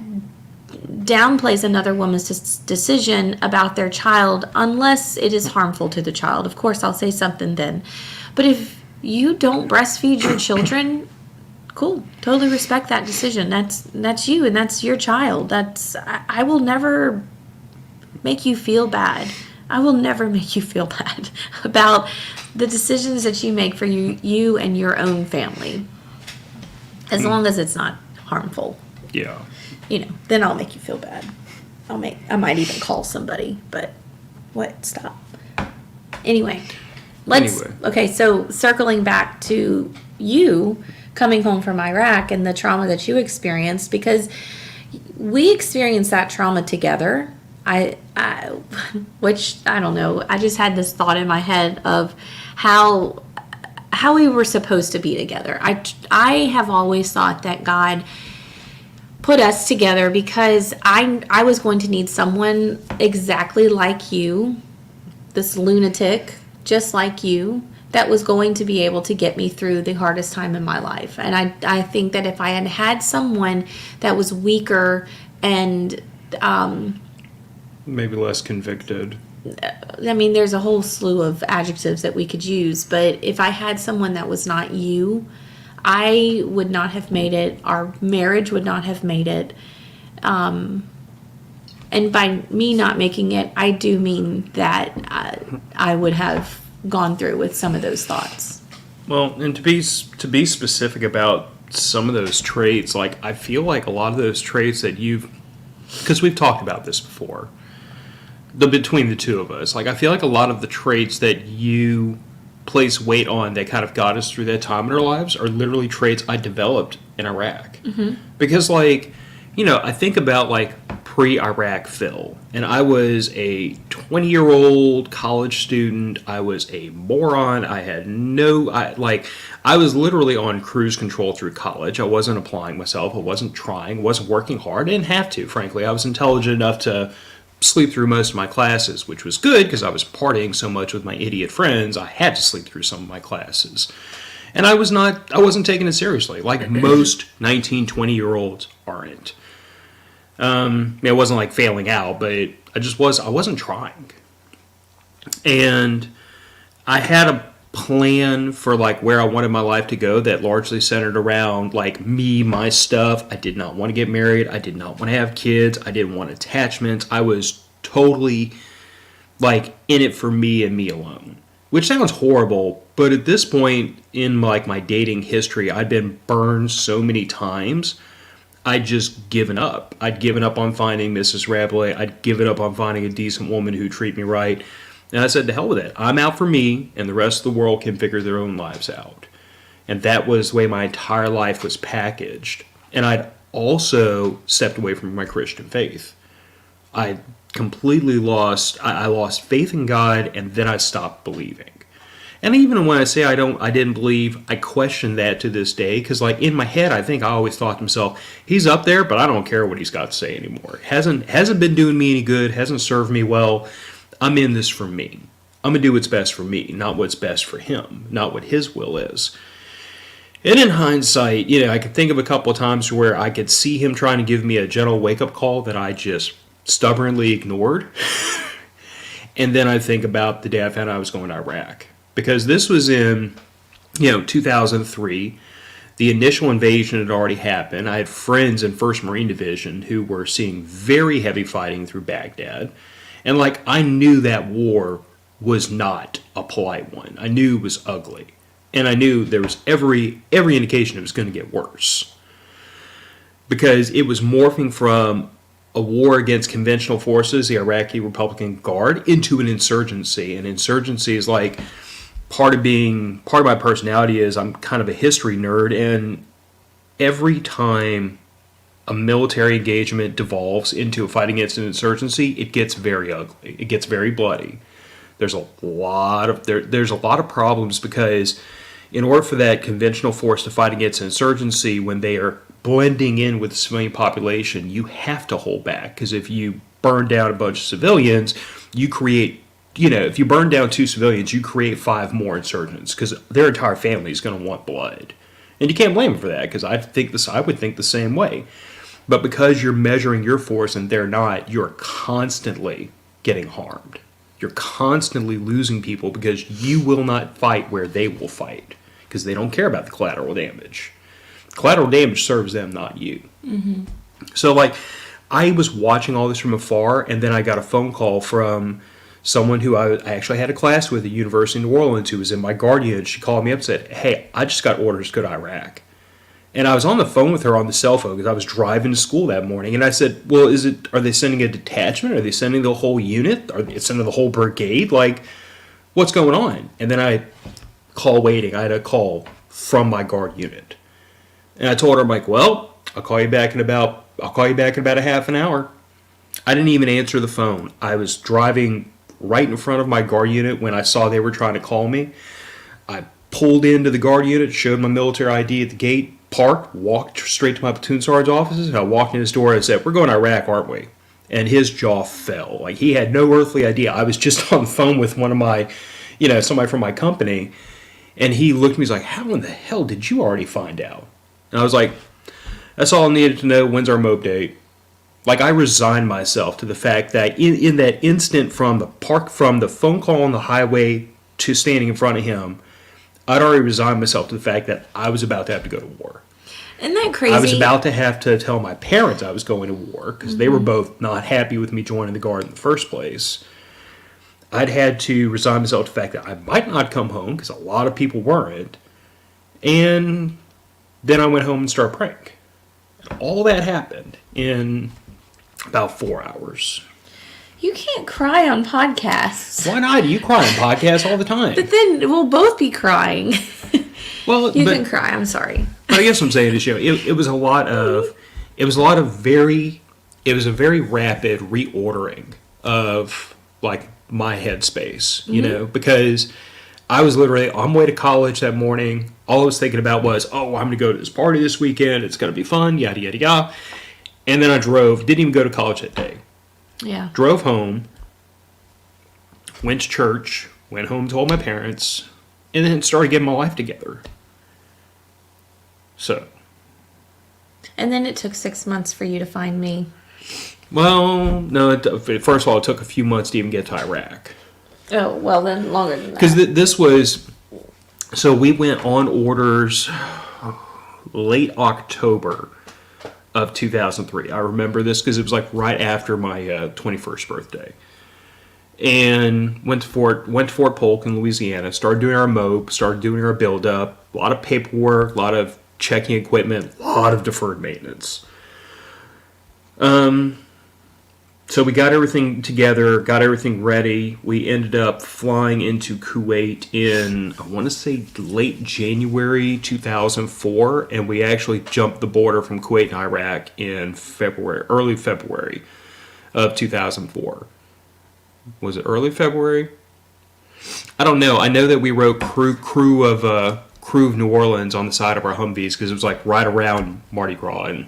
downplays another woman's decision about their child unless it is harmful to the child. Of course, I'll say something then. But if you don't breastfeed your children, cool, totally respect that decision. That's you, and that's your child. I will never make you feel bad. I will never make you feel bad about the decisions that you make for you and your own family, as long as it's not harmful. Yeah. Then I'll make you feel bad. I might even call somebody, but stop. Anyway, okay, so circling back to you coming home from Iraq and the trauma that you experienced, because we experienced that trauma together. Which I don't know. I just had this thought in my head of how we were supposed to be together. I have always thought that God put us together because I was going to need someone exactly like you, this lunatic, just like you, that was going to be able to get me through the hardest time in my life. And I think that if I had someone that was weaker and maybe less convicted. I mean, there's a whole slew of adjectives that we could use, but if I had someone that was not you, I would not have made it. Our marriage would not have made it. And by me not making it, I do mean that I would have gone through with some of those thoughts. Well, and to be specific about some of those traits, like I feel like a lot of those traits that because we've talked about this before, between the two of us, like I feel like a lot of the traits that you place weight on that kind of got us through that time in our lives are literally traits I developed in Iraq. Mm-hmm. Because I think about like pre-Iraq Phil, and I was a 20-year-old college student. I was a moron. I had I was literally on cruise control through college. I wasn't applying myself. I wasn't trying. Wasn't working hard. I didn't have to, frankly. I was intelligent enough to sleep through most of my classes, which was good because I was partying so much with my idiot friends. I had to sleep through some of my classes. And I wasn't taking it seriously, like most 19, 20-year-olds aren't. It wasn't like failing out, but I wasn't trying. And I had a plan for like where I wanted my life to go that largely centered around like me, my stuff. I did not want to get married. I did not want to have kids. I didn't want attachments. I was totally like in it for me and me alone, which sounds horrible. But at this point in like my dating history, I'd been burned so many times. I'd just given up. I'd given up on finding Mrs. Rabelais. I'd given up on finding a decent woman who'd treat me right. And I said, to hell with it. I'm out for me, and the rest of the world can figure their own lives out. And that was the way my entire life was packaged. And I'd also stepped away from my Christian faith. I completely lost faith in God, and then I stopped believing. And even when I say I didn't believe, I question that to this day, because like in my head, I think I always thought to myself, he's up there, but I don't care what he's got to say anymore. Hasn't been doing me any good, hasn't served me well. I'm in this for me. I'm going to do what's best for me, not what's best for him, not what his will is. And in hindsight, I could think of a couple of times where I could see him trying to give me a gentle wake-up call that I just stubbornly ignored. And then I think about the day I found out I was going to Iraq. Because this was in, 2003. The initial invasion had already happened. I had friends in 1st Marine Division who were seeing very heavy fighting through Baghdad. And I knew that war was not a polite one. I knew it was ugly. And I knew there was every indication it was going to get worse. Because it was morphing from a war against conventional forces, the Iraqi Republican Guard, into an insurgency. And insurgency is part of my personality is I'm kind of a history nerd. And every time a military engagement devolves into a fight against an insurgency, it gets very ugly. It gets very bloody. There's a lot of problems because in order for that conventional force to fight against an insurgency when they are blending in with the civilian population, you have to hold back, because if you burn down a bunch of civilians, you create, if you burn down 2 civilians, you create 5 more insurgents because their entire family is going to want blood. And you can't blame them for that, because I would think the same way. But because you're measuring your force and they're not, you're constantly getting harmed. You're constantly losing people because you will not fight where they will fight, because they don't care about the collateral damage. Collateral damage serves them, not you. Mm-hmm. So I was watching all this from afar, and then I got a phone call from someone who I actually had a class with at the University of New Orleans who was in my guard unit. She called me up and said, hey, I just got orders to go to Iraq. And I was on the phone with her on the cell phone because I was driving to school that morning. And I said, well, are they sending a detachment? Are they sending the whole unit? Are they sending the whole brigade? Like, what's going on? And then I had a call from my guard unit. And I told her, I'm like, well, I'll call you back in about a half an hour. I didn't even answer the phone. I was driving right in front of my guard unit when I saw they were trying to call me. I pulled into the guard unit, showed my military ID at the gate, parked, walked straight to my platoon sergeant's offices, and I walked in his door and said, we're going to Iraq, aren't we? And his jaw fell. Like, he had no earthly idea. I was just on the phone with one of my, somebody from my company, and he looked at me, he's like, how in the hell did you already find out? And I was like, that's all I needed to know. When's our MOB date? Like, I resigned myself to the fact that in that instant from the phone call on the highway to standing in front of him, I'd already resigned myself to the fact that I was about to have to go to war. Isn't that crazy? I was about to have to tell my parents I was going to war because they were both not happy with me joining the Guard in the first place. I'd had to resign myself to the fact that I might not come home because a lot of people weren't. And then I went home and started praying. And all that happened in about 4 hours. You can't cry on podcasts. Why not? You cry on podcasts all the time. But then we'll both be crying. Well, you can cry. I'm sorry. But I guess what I'm saying is, it was a very rapid reordering of like my headspace, because I was literally on my way to college that morning. All I was thinking about was, I'm going to go to this party this weekend. It's going to be fun, yada, yada, yada. And then I didn't even go to college that day. Yeah. Drove home, went to church, went home, told my parents, and then started getting my life together. So. And then it took 6 months for you to find me. Well, no, first of all, it took a few months to even get to Iraq. Oh, well, then longer than that. Because this was, so we went on orders late October of 2003. I remember this because it was like right after my 21st birthday. And went to Fort Polk in Louisiana, started doing our MOB, started doing our build-up, a lot of paperwork, a lot of checking equipment, a lot of deferred maintenance. So we got everything together, got everything ready. We ended up flying into Kuwait in, I want to say, late January 2004, and we actually jumped the border from Kuwait and Iraq in early February of 2004. Was it early February? I don't know. I know that we wrote crew of New Orleans on the side of our Humvees because it was like right around Mardi Gras, and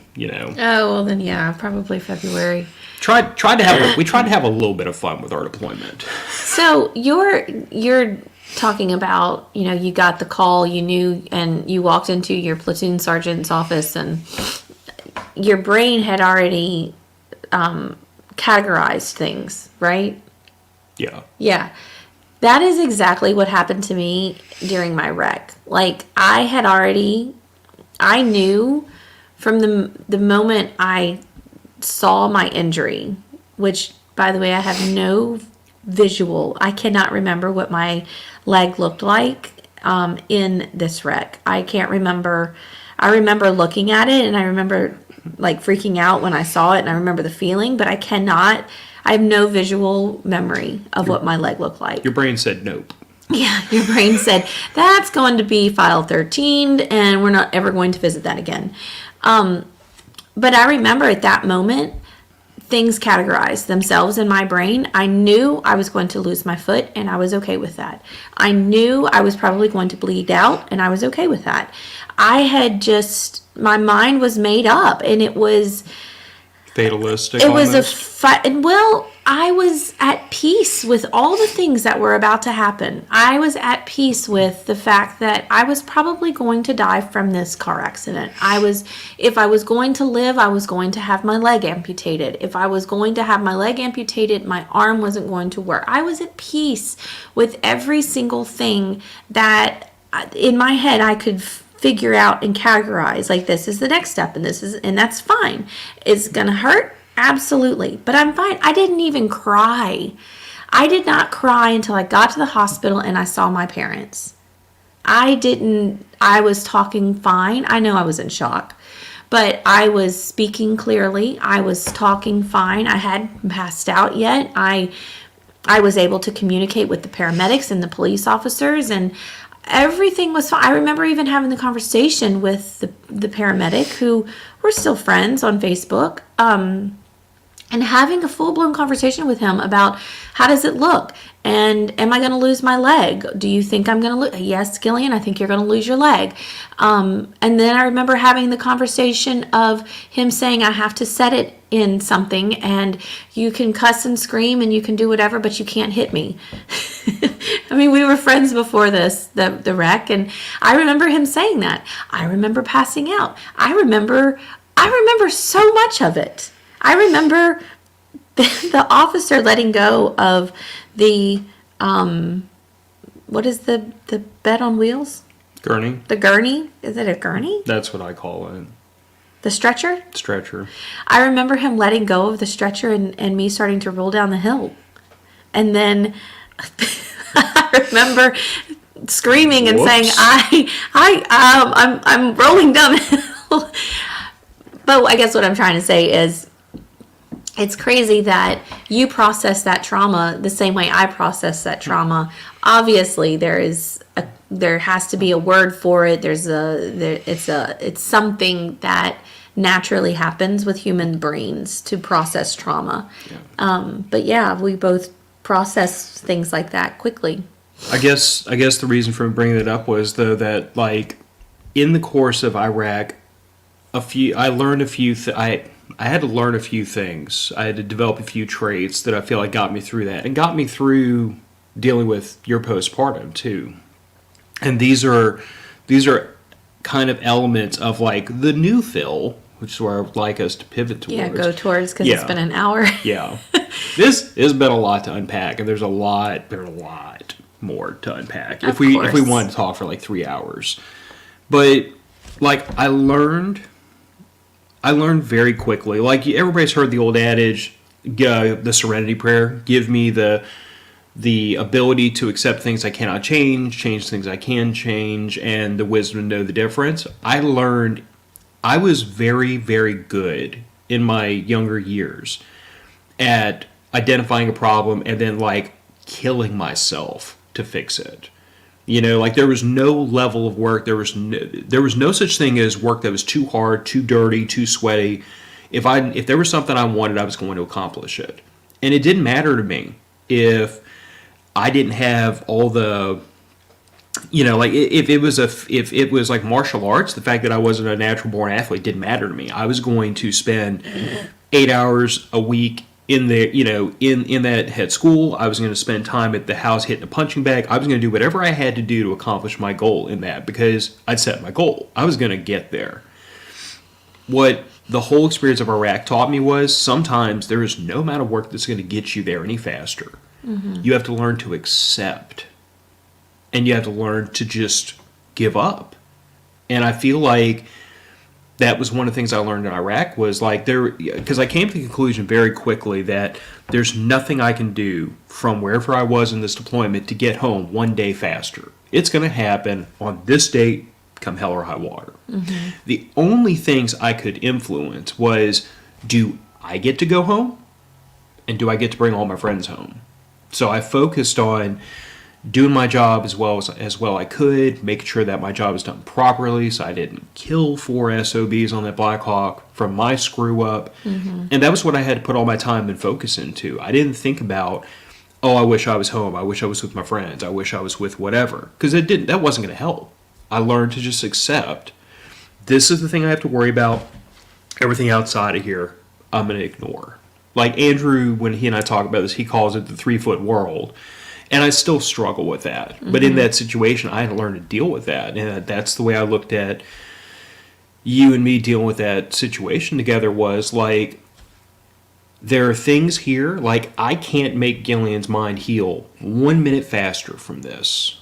Oh, well then, yeah, probably February. We tried to have a little bit of fun with our deployment. So you're talking about, you got the call, you knew, and you walked into your platoon sergeant's office, and your brain had already categorized things, right? Yeah. Yeah. That is exactly what happened to me during my wreck. Like, I knew from the moment I saw my injury, which, by the way, I have no visual. I cannot remember what my leg looked like in this wreck. I can't remember. I remember looking at it, and I remember like freaking out when I saw it, and I remember the feeling, but I have no visual memory of what my leg looked like. Your brain said nope. Yeah, your brain said, that's going to be file 13, and we're not ever going to visit that again. But I remember at that moment, things categorized themselves in my brain. I knew I was going to lose my foot, and I was okay with that. I knew I was probably going to bleed out, and I was okay with that. My mind was made up, and it was fatalistic. It was well, I was at peace with all the things that were about to happen. I was at peace with the fact that I was probably going to die from this car accident. If I was going to live, I was going to have my leg amputated. If I was going to have my leg amputated, my arm wasn't going to work. I was at peace with every single thing that in my head I could figure out and categorize. Like, this is the next step, and that's fine. It's gonna hurt, absolutely, but I'm fine. I didn't even cry. I did not cry until I got to the hospital and I saw my parents. I was talking fine. I know I was in shock, but I was speaking clearly. I was talking fine. I hadn't passed out yet. I was able to communicate with the paramedics and the police officers, and everything was fine. I remember even having the conversation with the paramedic, who we're still friends on Facebook, and having a full-blown conversation with him about how does it look, and am I going to lose my leg? Do you think I'm going to lose? Yes, Gillian, I think you're going to lose your leg. And then I remember having the conversation of him saying, I have to set it in something, and you can cuss and scream and you can do whatever, but you can't hit me. I mean, we were friends before the wreck, and I remember him saying that. I remember passing out. I remember so much of it. I remember the officer letting go of the, what is the bed on wheels? Gurney. The gurney? Is it a gurney? That's what I call it. The stretcher? Stretcher. I remember him letting go of the stretcher and me starting to roll down the hill. And then I remember screaming and saying, I'm rolling down the hill. But I guess what I'm trying to say is, it's crazy that you process that trauma the same way I process that trauma. Obviously, there has to be a word for it. It's something that naturally happens with human brains to process trauma. Yeah. But yeah, we both process things like that quickly. I guess the reason for bringing it up was though that like in the course of Iraq, I learned a few. I had to learn a few things. I had to develop a few traits that I feel like got me through that and got me through dealing with your postpartum too. And these are kind of elements of like the new Phil, which is where I would like us to pivot towards. Yeah, go towards because it's been an hour. Yeah, this has been a lot to unpack, and there's a lot more to unpack if we want to talk for like 3 hours. But like I learned very quickly. Like everybody's heard the old adage, the Serenity Prayer. Give me the ability to accept things I cannot change things I can change, and the wisdom to know the difference. I learned I was very, very good in my younger years at identifying a problem and then like killing myself to fix it. You know, like there was no level of work. There was no such thing as work that was too hard, too dirty, too sweaty. If there was something I wanted, I was going to accomplish it. And it didn't matter to me if I didn't have all the, you know, like if it was like martial arts, the fact that I wasn't a natural born athlete didn't matter to me. I was going to spend 8 hours a week in there, you know, in that head school. I was going to spend time at the house hitting a punching bag. I was going to do whatever I had to do to accomplish my goal in that, because I'd set my goal. I was going to get there. What the whole experience of Iraq taught me was sometimes there is no amount of work that's going to get you there any faster. Mm-hmm. You have to learn to accept, and you have to learn to just give up. And I feel like that was one of the things I learned in Iraq was like because I came to the conclusion very quickly that there's nothing I can do from wherever I was in this deployment to get home one day faster. It's going to happen on this date, come hell or high water. Mm-hmm. The only things I could influence was, do I get to go home? And do I get to bring all my friends home? So I focused on doing my job as well I could, making sure that my job was done properly so I didn't kill 4 SOBs on that Black Hawk from my screw up. Mm-hmm. And that was what I had to put all my time and focus into. I didn't think about, I wish I was home, I wish I was with my friends, I wish I was with whatever, because that wasn't going to help. I learned to just accept, this is the thing I have to worry about, everything outside of here I'm going to ignore. Like Andrew, when he and I talk about this, he calls it the 3-foot world. And I still struggle with that. Mm-hmm. But in that situation, I had to learn to deal with that. And that's the way I looked at you and me dealing with that situation together, was like, there are things here, like I can't make Gillian's mind heal 1 minute faster from this.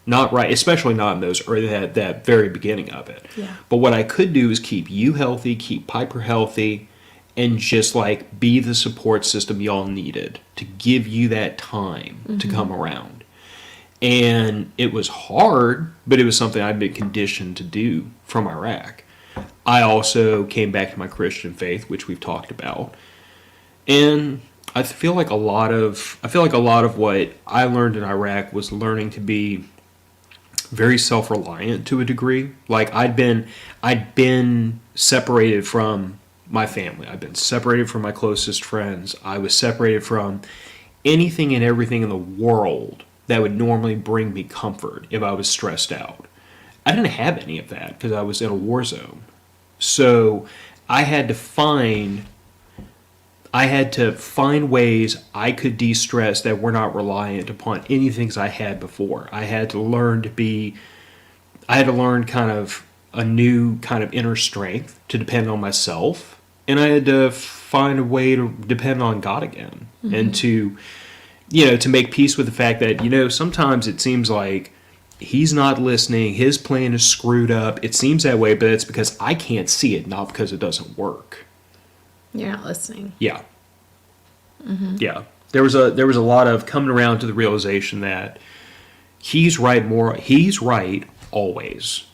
Not right, especially not in those, or that very beginning of it. Yeah. But what I could do is keep you healthy, keep Piper healthy, and just like be the support system y'all needed to give you that time to come around. And it was hard, but it was something I'd been conditioned to do from Iraq. I also came back to my Christian faith, which we've talked about. And I feel like a lot of what I learned in Iraq was learning to be very self-reliant to a degree. Like I'd been separated from my family. I've been separated from my closest friends. I was separated from anything and everything in the world that would normally bring me comfort if I was stressed out. I didn't have any of that because I was in a war zone. So I had to find ways I could de-stress that were not reliant upon anything I had before. I had to learn kind of a new kind of inner strength to depend on myself. And I had to find a way to depend on God again. And to make peace with the fact that, sometimes it seems like he's not listening. His plan is screwed up. It seems that way, but it's because I can't see it, not because it doesn't work. You're not listening. Yeah. Yeah. There was a lot of coming around to the realization that he's right always.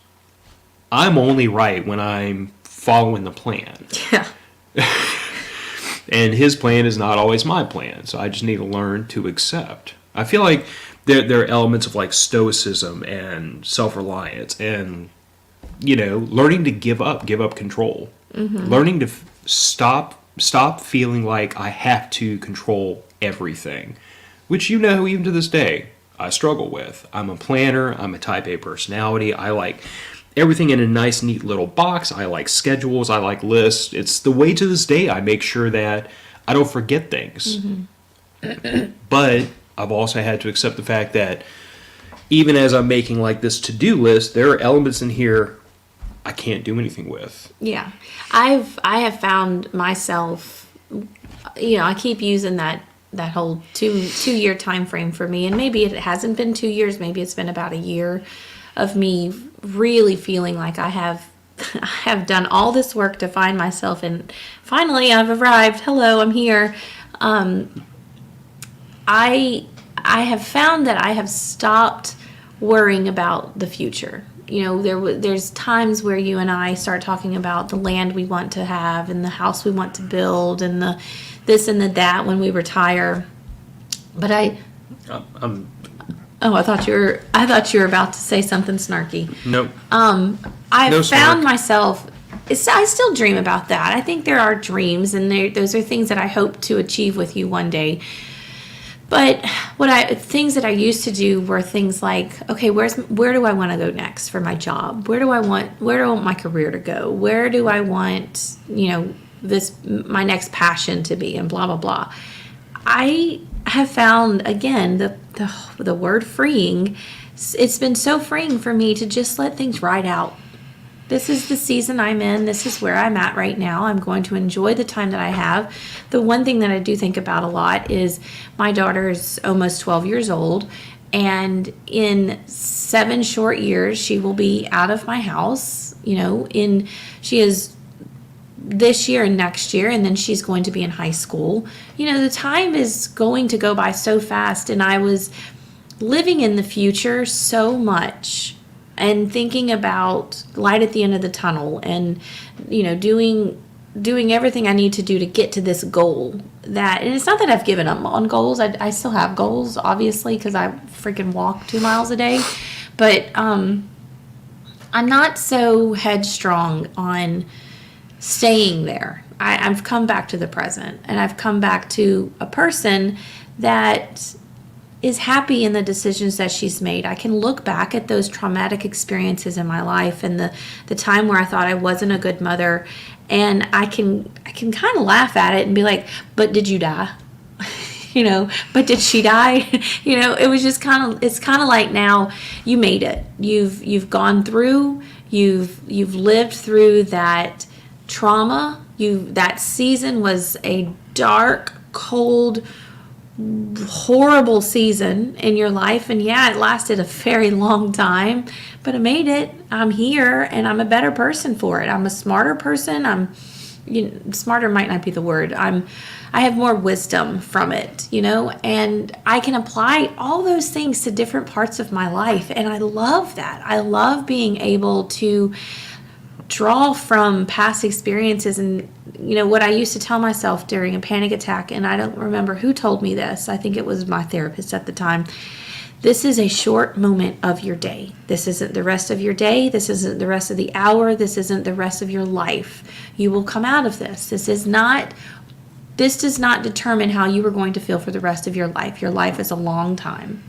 I'm only right when I'm following the plan. Yeah. And his plan is not always my plan, so I just need to learn to accept. I feel like there are elements of like stoicism and self-reliance and, learning to give up control. Learning to stop feeling like I have to control everything, which, even to this day, I struggle with. I'm a planner. I'm a type A personality. I like everything in a nice, neat little box. I like schedules. I like lists. It's the way to this day I make sure that I don't forget things. But I've also had to accept the fact that even as I'm making like this to-do list, there are elements in here I can't do anything with. Yeah. I have found myself, I keep using that whole two-year time frame for me, and maybe it hasn't been 2 years, maybe it's been about a year of me really feeling like I have done all this work to find myself, and finally I've arrived. Hello, I'm here. I have found that I have stopped worrying about the future. There's times where you and I start talking about the land we want to have and the house we want to build and the this and the that when we retire. But I thought you were about to say something snarky. Nope. I've found myself. I still dream about that. I think there are dreams, and those are things that I hope to achieve with you one day. But things that I used to do were things like, okay, where do I want to go next for my job? Where do I want my career to go? Where do I want, my next passion to be, and blah, blah, blah. I have found, again, the word freeing. It's been so freeing for me to just let things ride out. This is the season I'm in. This is where I'm at right now. I'm going to enjoy the time that I have. The one thing that I do think about a lot is my daughter is almost 12 years old, and in 7 short years, she will be out of my house. She is this year and next year, and then she's going to be in high school. The time is going to go by so fast, and I was living in the future so much and thinking about light at the end of the tunnel and, doing everything I need to do to get to this goal. And it's not that I've given up on goals. I still have goals, obviously, because I freaking walk 2 miles a day. But I'm not so headstrong on staying there. I've come back to the present, and I've come back to a person that is happy in the decisions that she's made. I can look back at those traumatic experiences in my life and the time where I thought I wasn't a good mother, and I can kind of laugh at it and be like, but did you die? But did she die? It was just it's kind of like, now you made it. You've gone through, you've lived through that trauma. That season was a dark, cold, horrible season in your life, and yeah, it lasted a very long time, but I made it. I'm here, and I'm a better person for it. I'm a smarter person. I'm smarter might not be the word. I have more wisdom from it, and I can apply all those things to different parts of my life. And I love that. I love being able to draw from past experiences. And, what I used to tell myself during a panic attack, and I don't remember who told me this. I think it was my therapist at the time. This is a short moment of your day. This isn't the rest of your day. This isn't the rest of the hour. This isn't the rest of your life. You will come out of this. This does not determine how you are going to feel for the rest of your life. Your life is a long time.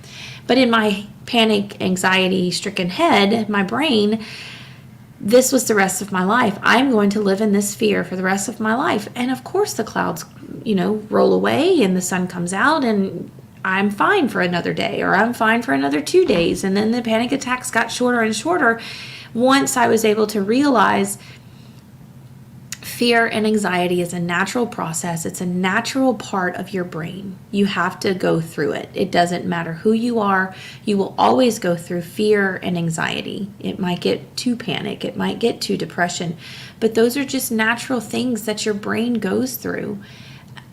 But in my panic, anxiety-stricken head, my brain, this was the rest of my life. I'm going to live in this fear for the rest of my life. And of course the clouds, roll away and the sun comes out and I'm fine for another day, or I'm fine for another 2 days. And then the panic attacks got shorter and shorter once I was able to realize fear and anxiety is a natural process. It's a natural part of your brain. You have to go through it. It doesn't matter who you are. You will always go through fear and anxiety. It might get to panic. It might get to depression. But those are just natural things that your brain goes through.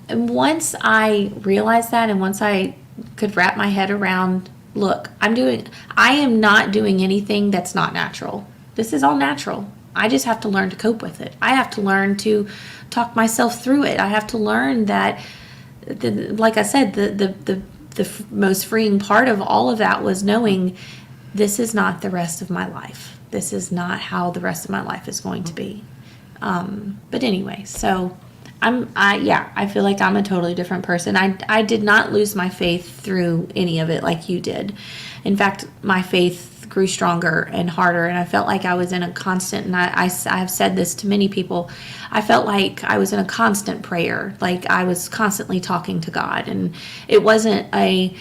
And once I realized that, and once I could wrap my head around, look, I am not doing anything that's not natural. This is all natural. I just have to learn to cope with it. I have to learn to talk myself through it. I have to learn that, like I said, the most freeing part of all of that was knowing this is not the rest of my life. This is not how the rest of my life is going to be. But anyway, so I feel like I'm a totally different person. I did not lose my faith through any of it like you did. In fact, my faith grew stronger and harder, and I felt like I was in a constant, and I have said this to many people, I felt like I was in a constant prayer, like I was constantly talking to God. And it wasn't a,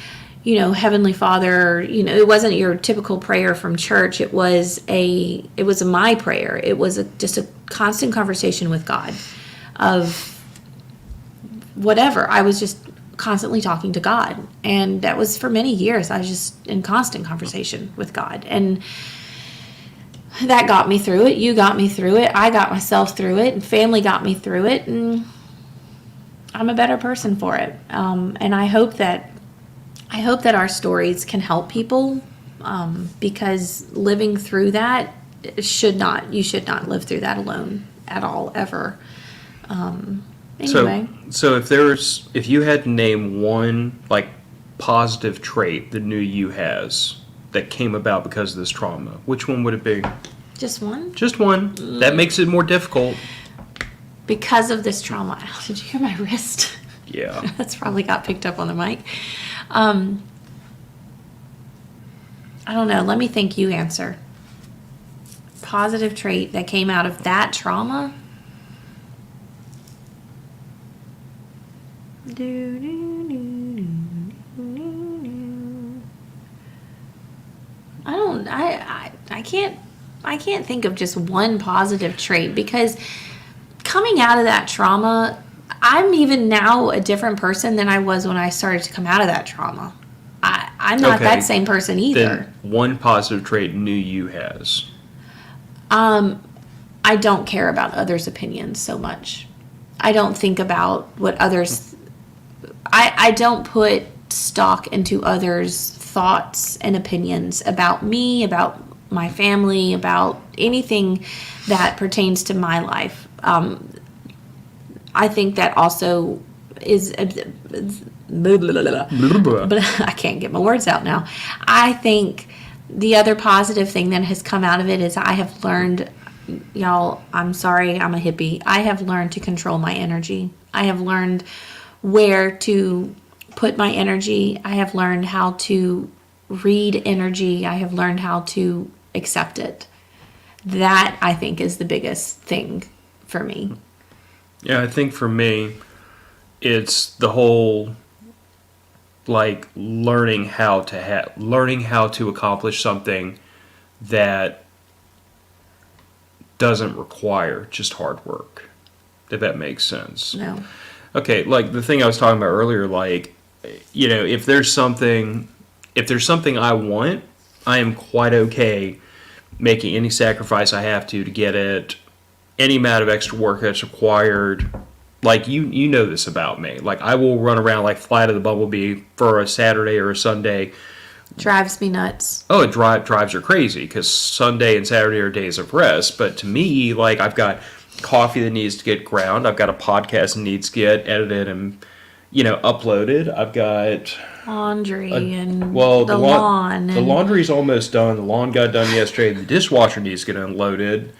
Heavenly Father, it wasn't your typical prayer from church. It was my prayer. It was just a constant conversation with God of whatever. I was just constantly talking to God. And that was for many years. I was just in constant conversation with God. And that got me through it. You got me through it. I got myself through it. And family got me through it. And I'm a better person for it. And I hope that our stories can help people, because living through that you should not live through that alone at all, ever. Anyway. So if you had to name one positive trait the new you has that came about because of this trauma, which one would it be? Just one? Just one. That makes it more difficult. Because of this trauma. Did you hear my wrist? Yeah. That's probably got picked up on the mic. I don't know. Let me think. You answer. Positive trait that came out of that trauma? I can't think of just one positive trait, because coming out of that trauma, I'm even now a different person than I was when I started to come out of that trauma. I'm not that same person either. Then one positive trait new you has. I don't care about others' opinions so much. I don't think about what others. I don't put stock into others' thoughts and opinions about me, about my family, about anything that pertains to my life. I think that also is, but I can't get my words out now. I think the other positive thing that has come out of it is I have learned, y'all, I'm sorry, I'm a hippie. I have learned to control my energy. I have learned where to put my energy. I have learned how to read energy. I have learned how to accept it. That, I think, is the biggest thing for me. Yeah, I think for me, it's the whole learning how to accomplish something that doesn't require just hard work. If that makes sense. No. Okay, the thing I was talking about earlier, if there's something I want, I am quite okay making any sacrifice I have to get it, any amount of extra work that's required, like you know this about me. Like I will run around like fly to the bumblebee for a Saturday or a Sunday. Drives me nuts. Oh, it drives her crazy because Sunday and Saturday are days of rest. But to me, like I've got coffee that needs to get ground. I've got a podcast that needs to get edited and uploaded. I've got laundry and the lawn. The and laundry's almost done. The lawn got done yesterday. The dishwasher needs to get unloaded.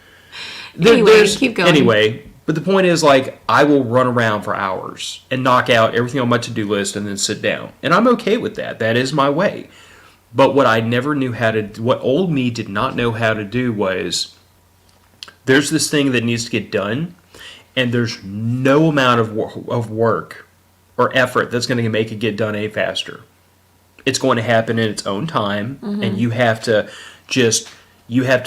Anyway, keep going. Anyway, but the point is, like, I will run around for hours and knock out everything on my to-do list and then sit down. And I'm okay with that. That is my way. But what I never knew how to do, what old me did not know how to do was, there's this thing that needs to get done, and there's no amount of work or effort that's going to make it get done any faster. It's going to happen in its own time, and you have to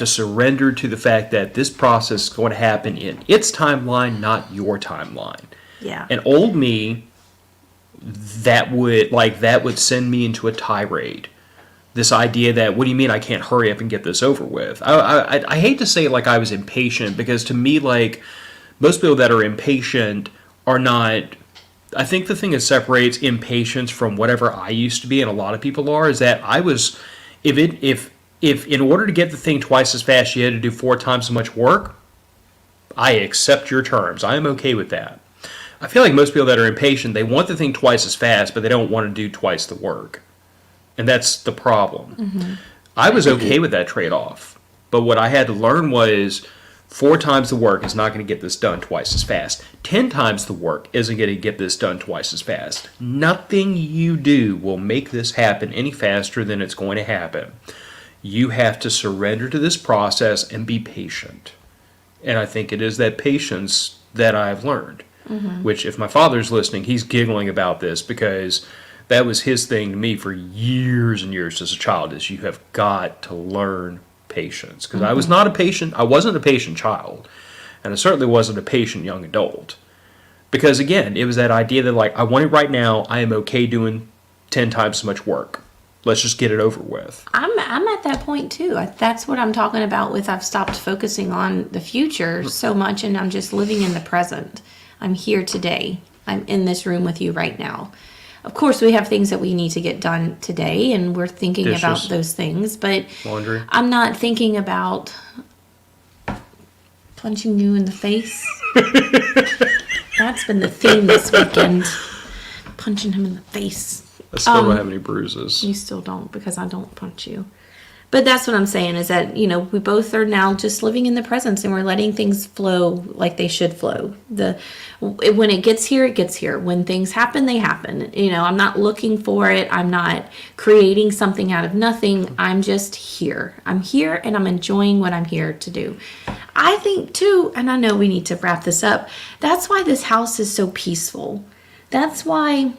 surrender to the fact that this process is going to happen in its timeline, not your timeline. Yeah. And old me, that would send me into a tirade. This idea that, what do you mean I can't hurry up and get this over with? I hate to say like I was impatient, because to me, like, most people that are impatient are not. I think the thing that separates impatience from whatever I used to be, and a lot of people are, is that I was, if in order to get the thing twice as fast you had to do 4 times as much work, I accept your terms. I am okay with that. I feel like most people that are impatient, they want the thing twice as fast, but they don't want to do twice the work. And that's the problem. I was okay with that trade-off. But what I had to learn was 4 times the work is not going to get this done twice as fast. 10 times the work isn't going to get this done twice as fast. Nothing you do will make this happen any faster than it's going to happen. You have to surrender to this process and be patient. And I think it is that patience that I've learned. Which, if my father's listening, he's giggling about this, because that was his thing to me for years and years as a child, is you have got to learn patience. Because I wasn't a patient child. And I certainly wasn't a patient young adult. Because again, it was that idea that, like, I want it right now, I am okay doing 10 times as much work. Let's just get it over with. I'm at that point too. That's what I'm talking about with, I've stopped focusing on the future so much, and I'm just living in the present. I'm here today. I'm in this room with you right now. Of course, we have things that we need to get done today, and we're thinking about those things, but laundry. I'm not thinking about punching you in the face. That's been the theme this weekend. Punching him in the face. I still don't have any bruises. You still don't, because I don't punch you. But that's what I'm saying, is that, we both are now just living in the presence, and we're letting things flow like they should flow. When it gets here, it gets here. When things happen, they happen. I'm not looking for it. I'm not creating something out of nothing. I'm just here. I'm here, and I'm enjoying what I'm here to do. I think, too, and I know we need to wrap this up, that's why this house is so peaceful. That's why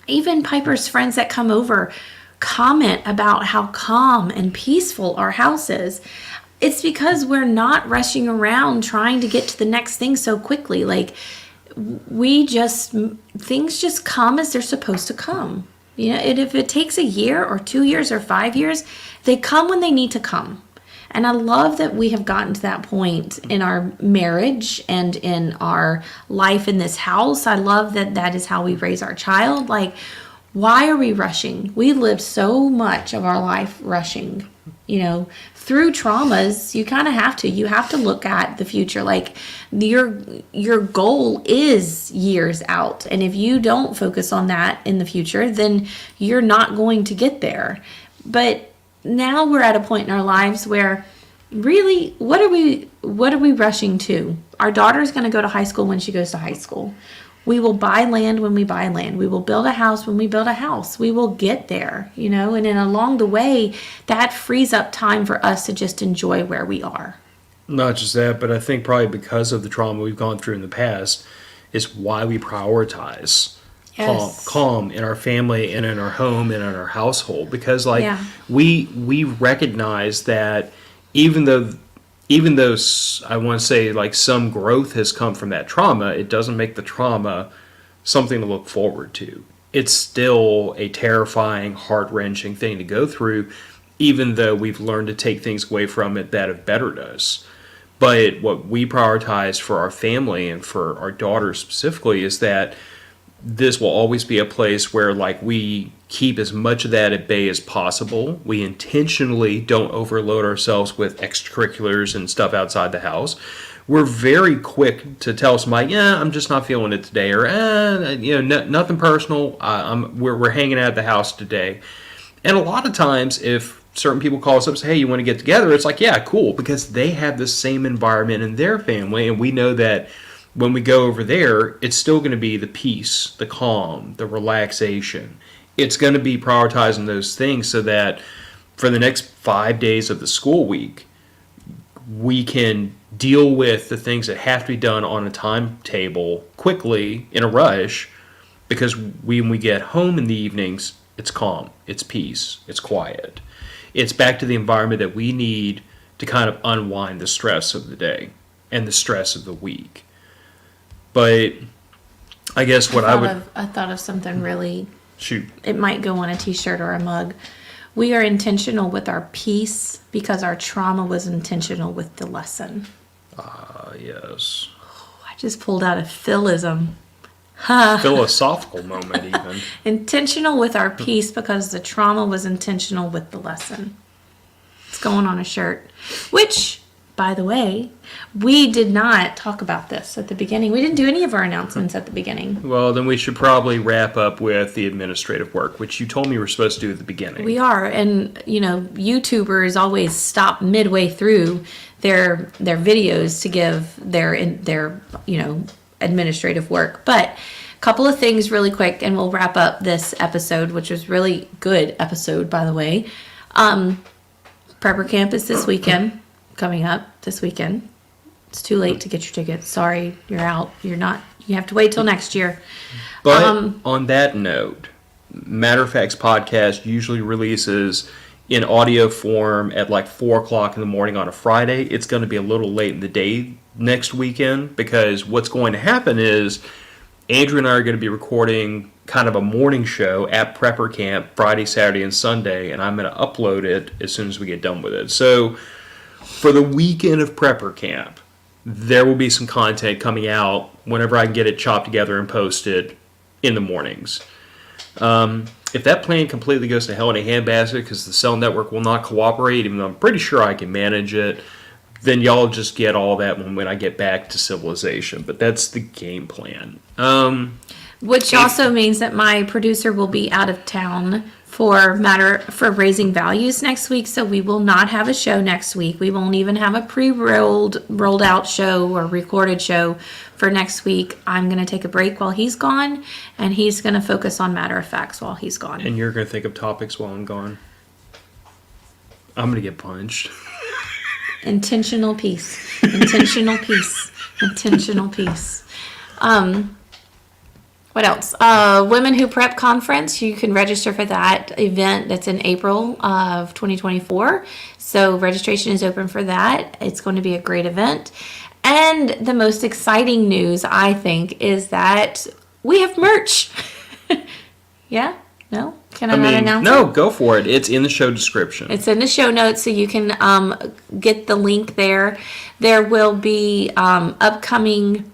even Piper's friends that come over comment about how calm and peaceful our house is. It's because we're not rushing around trying to get to the next thing so quickly. Like, things just come as they're supposed to come. And if it takes a year or 2 years or 5 years, they come when they need to come. And I love that we have gotten to that point in our marriage and in our life in this house. I love that that is how we raise our child. Like, why are we rushing? We lived so much of our life rushing. Through traumas, you kind of have to. You have to look at the future. Like, your goal is years out. And if you don't focus on that in the future, then you're not going to get there. But now we're at a point in our lives where, really, what are we rushing to? Our daughter's going to go to high school when she goes to high school. We will buy land when we buy land. We will build a house when we build a house. We will get there, and then along the way, that frees up time for us to just enjoy where we are. Not just that, but I think probably because of the trauma we've gone through in the past is why we prioritize calm in our family and in our home and in our household. Because we recognize that even though I want to say like some growth has come from that trauma, it doesn't make the trauma something to look forward to. It's still a terrifying, heart-wrenching thing to go through, even though we've learned to take things away from it that have bettered us. But what we prioritize for our family and for our daughter specifically is that this will always be a place where like we keep as much of that at bay as possible. We intentionally don't overload ourselves with extracurriculars and stuff outside the house. We're very quick to tell somebody, yeah, I'm just not feeling it today, or nothing personal. We're hanging out at the house today. And a lot of times, if certain people call us up and say, hey, you want to get together? It's like, yeah, cool, because they have the same environment in their family, and we know that when we go over there, it's still going to be the peace, the calm, the relaxation. It's going to be prioritizing those things so that for the next 5 days of the school week, we can deal with the things that have to be done on a timetable quickly in a rush, because when we get home in the evenings, it's calm, it's peace, it's quiet. It's back to the environment that we need to kind of unwind the stress of the day and the stress of the week. But I guess I thought of something really. Shoot. It might go on a t-shirt or a mug. We are intentional with our peace because our trauma was intentional with the lesson. Yes. I just pulled out a Philism. Philosophical moment even. Intentional with our peace because the trauma was intentional with the lesson. It's going on a shirt. Which, by the way, we did not talk about this at the beginning. We didn't do any of our announcements at the beginning. Well, then we should probably wrap up with the administrative work, which you told me we were supposed to do at the beginning. We are, and YouTubers always stop midway through their videos to give their administrative work. But a couple of things really quick, and we'll wrap up this episode, which was really good episode, by the way. Prepper Camp is this weekend, coming up this weekend. It's too late to get your tickets. Sorry, you're out. You have to wait till next year. But on that note, Matter of Fact's podcast usually releases in audio form at like 4 o'clock in the morning on a Friday. It's going to be a little late in the day next weekend, because what's going to happen is Andrew and I are going to be recording kind of a morning show at Prepper Camp Friday, Saturday, and Sunday, and I'm going to upload it as soon as we get done with it. So for the weekend of Prepper Camp, there will be some content coming out whenever I can get it chopped together and posted in the mornings. If that plan completely goes to hell in a handbasket because the cell network will not cooperate, even though I'm pretty sure I can manage it, then y'all just get all that when I get back to civilization. But that's the game plan. Which also means that my producer will be out of town for Raising Values next week, so we will not have a show next week. We won't even have a rolled out show or recorded show for next week. I'm going to take a break while he's gone, and he's going to focus on Matter of Facts while he's gone. And you're going to think of topics while I'm gone. I'm going to get punched. Intentional peace. Intentional peace. Intentional peace. What else? Women Who Prep Conference. You can register for that event. That's in April of 2024. So registration is open for that. It's going to be a great event. And the most exciting news, I think, is that we have merch. Yeah? No? Can I not announce it? No, go for it. It's in the show description. It's in the show notes, so you can get the link there. There will be upcoming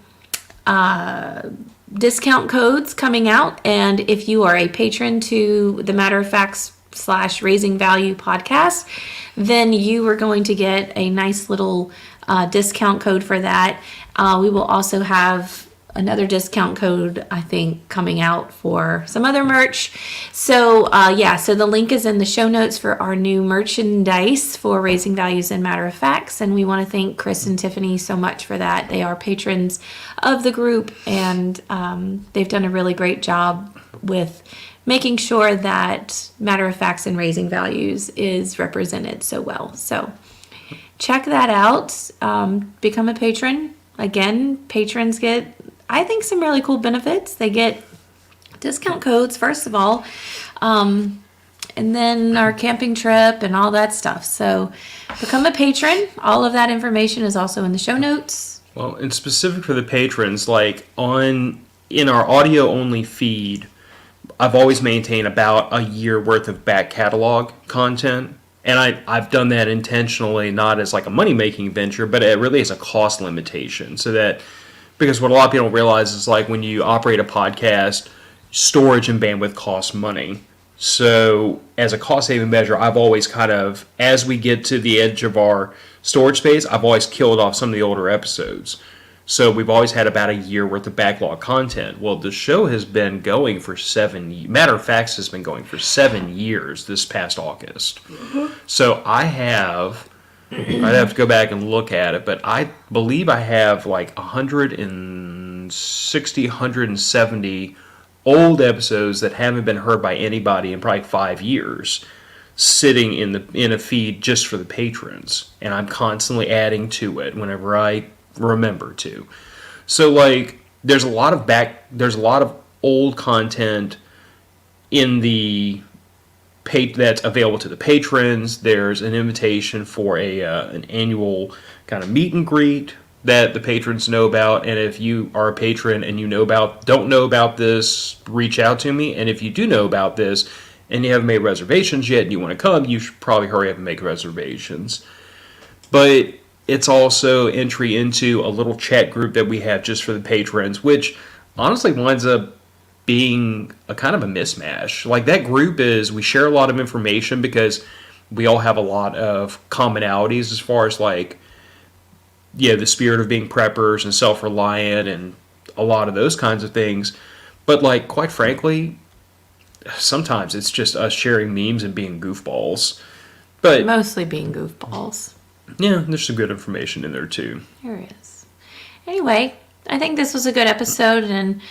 discount codes coming out, and if you are a patron to the Matter of Facts / Raising Value podcast, then you are going to get a nice little discount code for that. We will also have another discount code, I think, coming out for some other merch. So so the link is in the show notes for our new merchandise for Raising Values and Matter of Facts, and we want to thank Chris and Tiffany so much for that. They are patrons of the group, and they've done a really great job with making sure that Matter of Facts and Raising Values is represented so well. So check that out. Become a patron. Again, patrons get, I think, some really cool benefits. They get discount codes, first of all, and then our camping trip and all that stuff. So become a patron. All of that information is also in the show notes. Well, and specific for the patrons, like in our audio only feed, I've always maintained about a year worth of back catalog content. And I've done that intentionally, not as like a money-making venture, but it really is a cost limitation. So that, because what a lot of people don't realize is like when you operate a podcast, storage and bandwidth costs money. So as a cost-saving measure, I've always kind of, as we get to the edge of our storage space, I've always killed off some of the older episodes. So we've always had about a year worth of backlog content. Well, the show has been going for 7 years. Matter of fact, has been going for 7 years this past August. So I'd have to go back and look at it, but I believe I have like 160, 170 old episodes that haven't been heard by anybody in probably 5 years, sitting in a feed just for the patrons, and I'm constantly adding to it whenever I remember to. So like there's a lot of old content in the that's available to the patrons. There's an invitation for an annual kind of meet and greet that the patrons know about, and if you are a patron and don't know about this, reach out to me. And if you do know about this and you haven't made reservations yet and you want to come, you should probably hurry up and make reservations. But it's also entry into a little chat group that we have just for the patrons, which honestly winds up being a kind of a mismatch. Like that group we share a lot of information because we all have a lot of commonalities as far as like, the spirit of being preppers and self-reliant and a lot of those kinds of things. But like, quite frankly, sometimes it's just us sharing memes and being goofballs. But mostly being goofballs. Yeah, there's some good information in there too. There is. Anyway, I think this was a good episode, and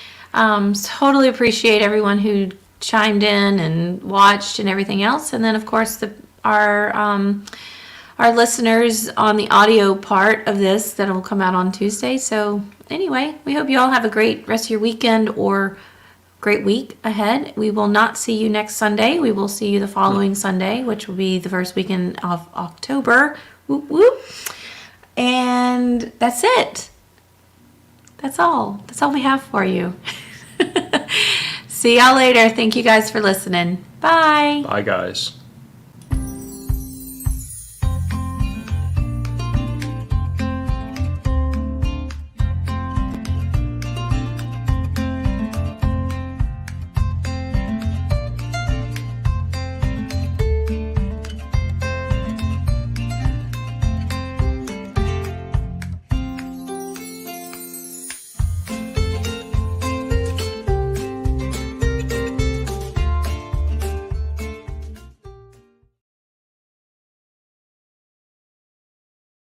totally appreciate everyone who chimed in and watched and everything else. And then, of course, our listeners on the audio part of this that will come out on Tuesday. So anyway, we hope you all have a great rest of your weekend or great week ahead. We will not see you next Sunday. We will see you the following Sunday, which will be the first weekend of October. Whoop, whoop. And that's it. That's all. That's all we have for you. See y'all later. Thank you guys for listening. Bye. Bye, guys.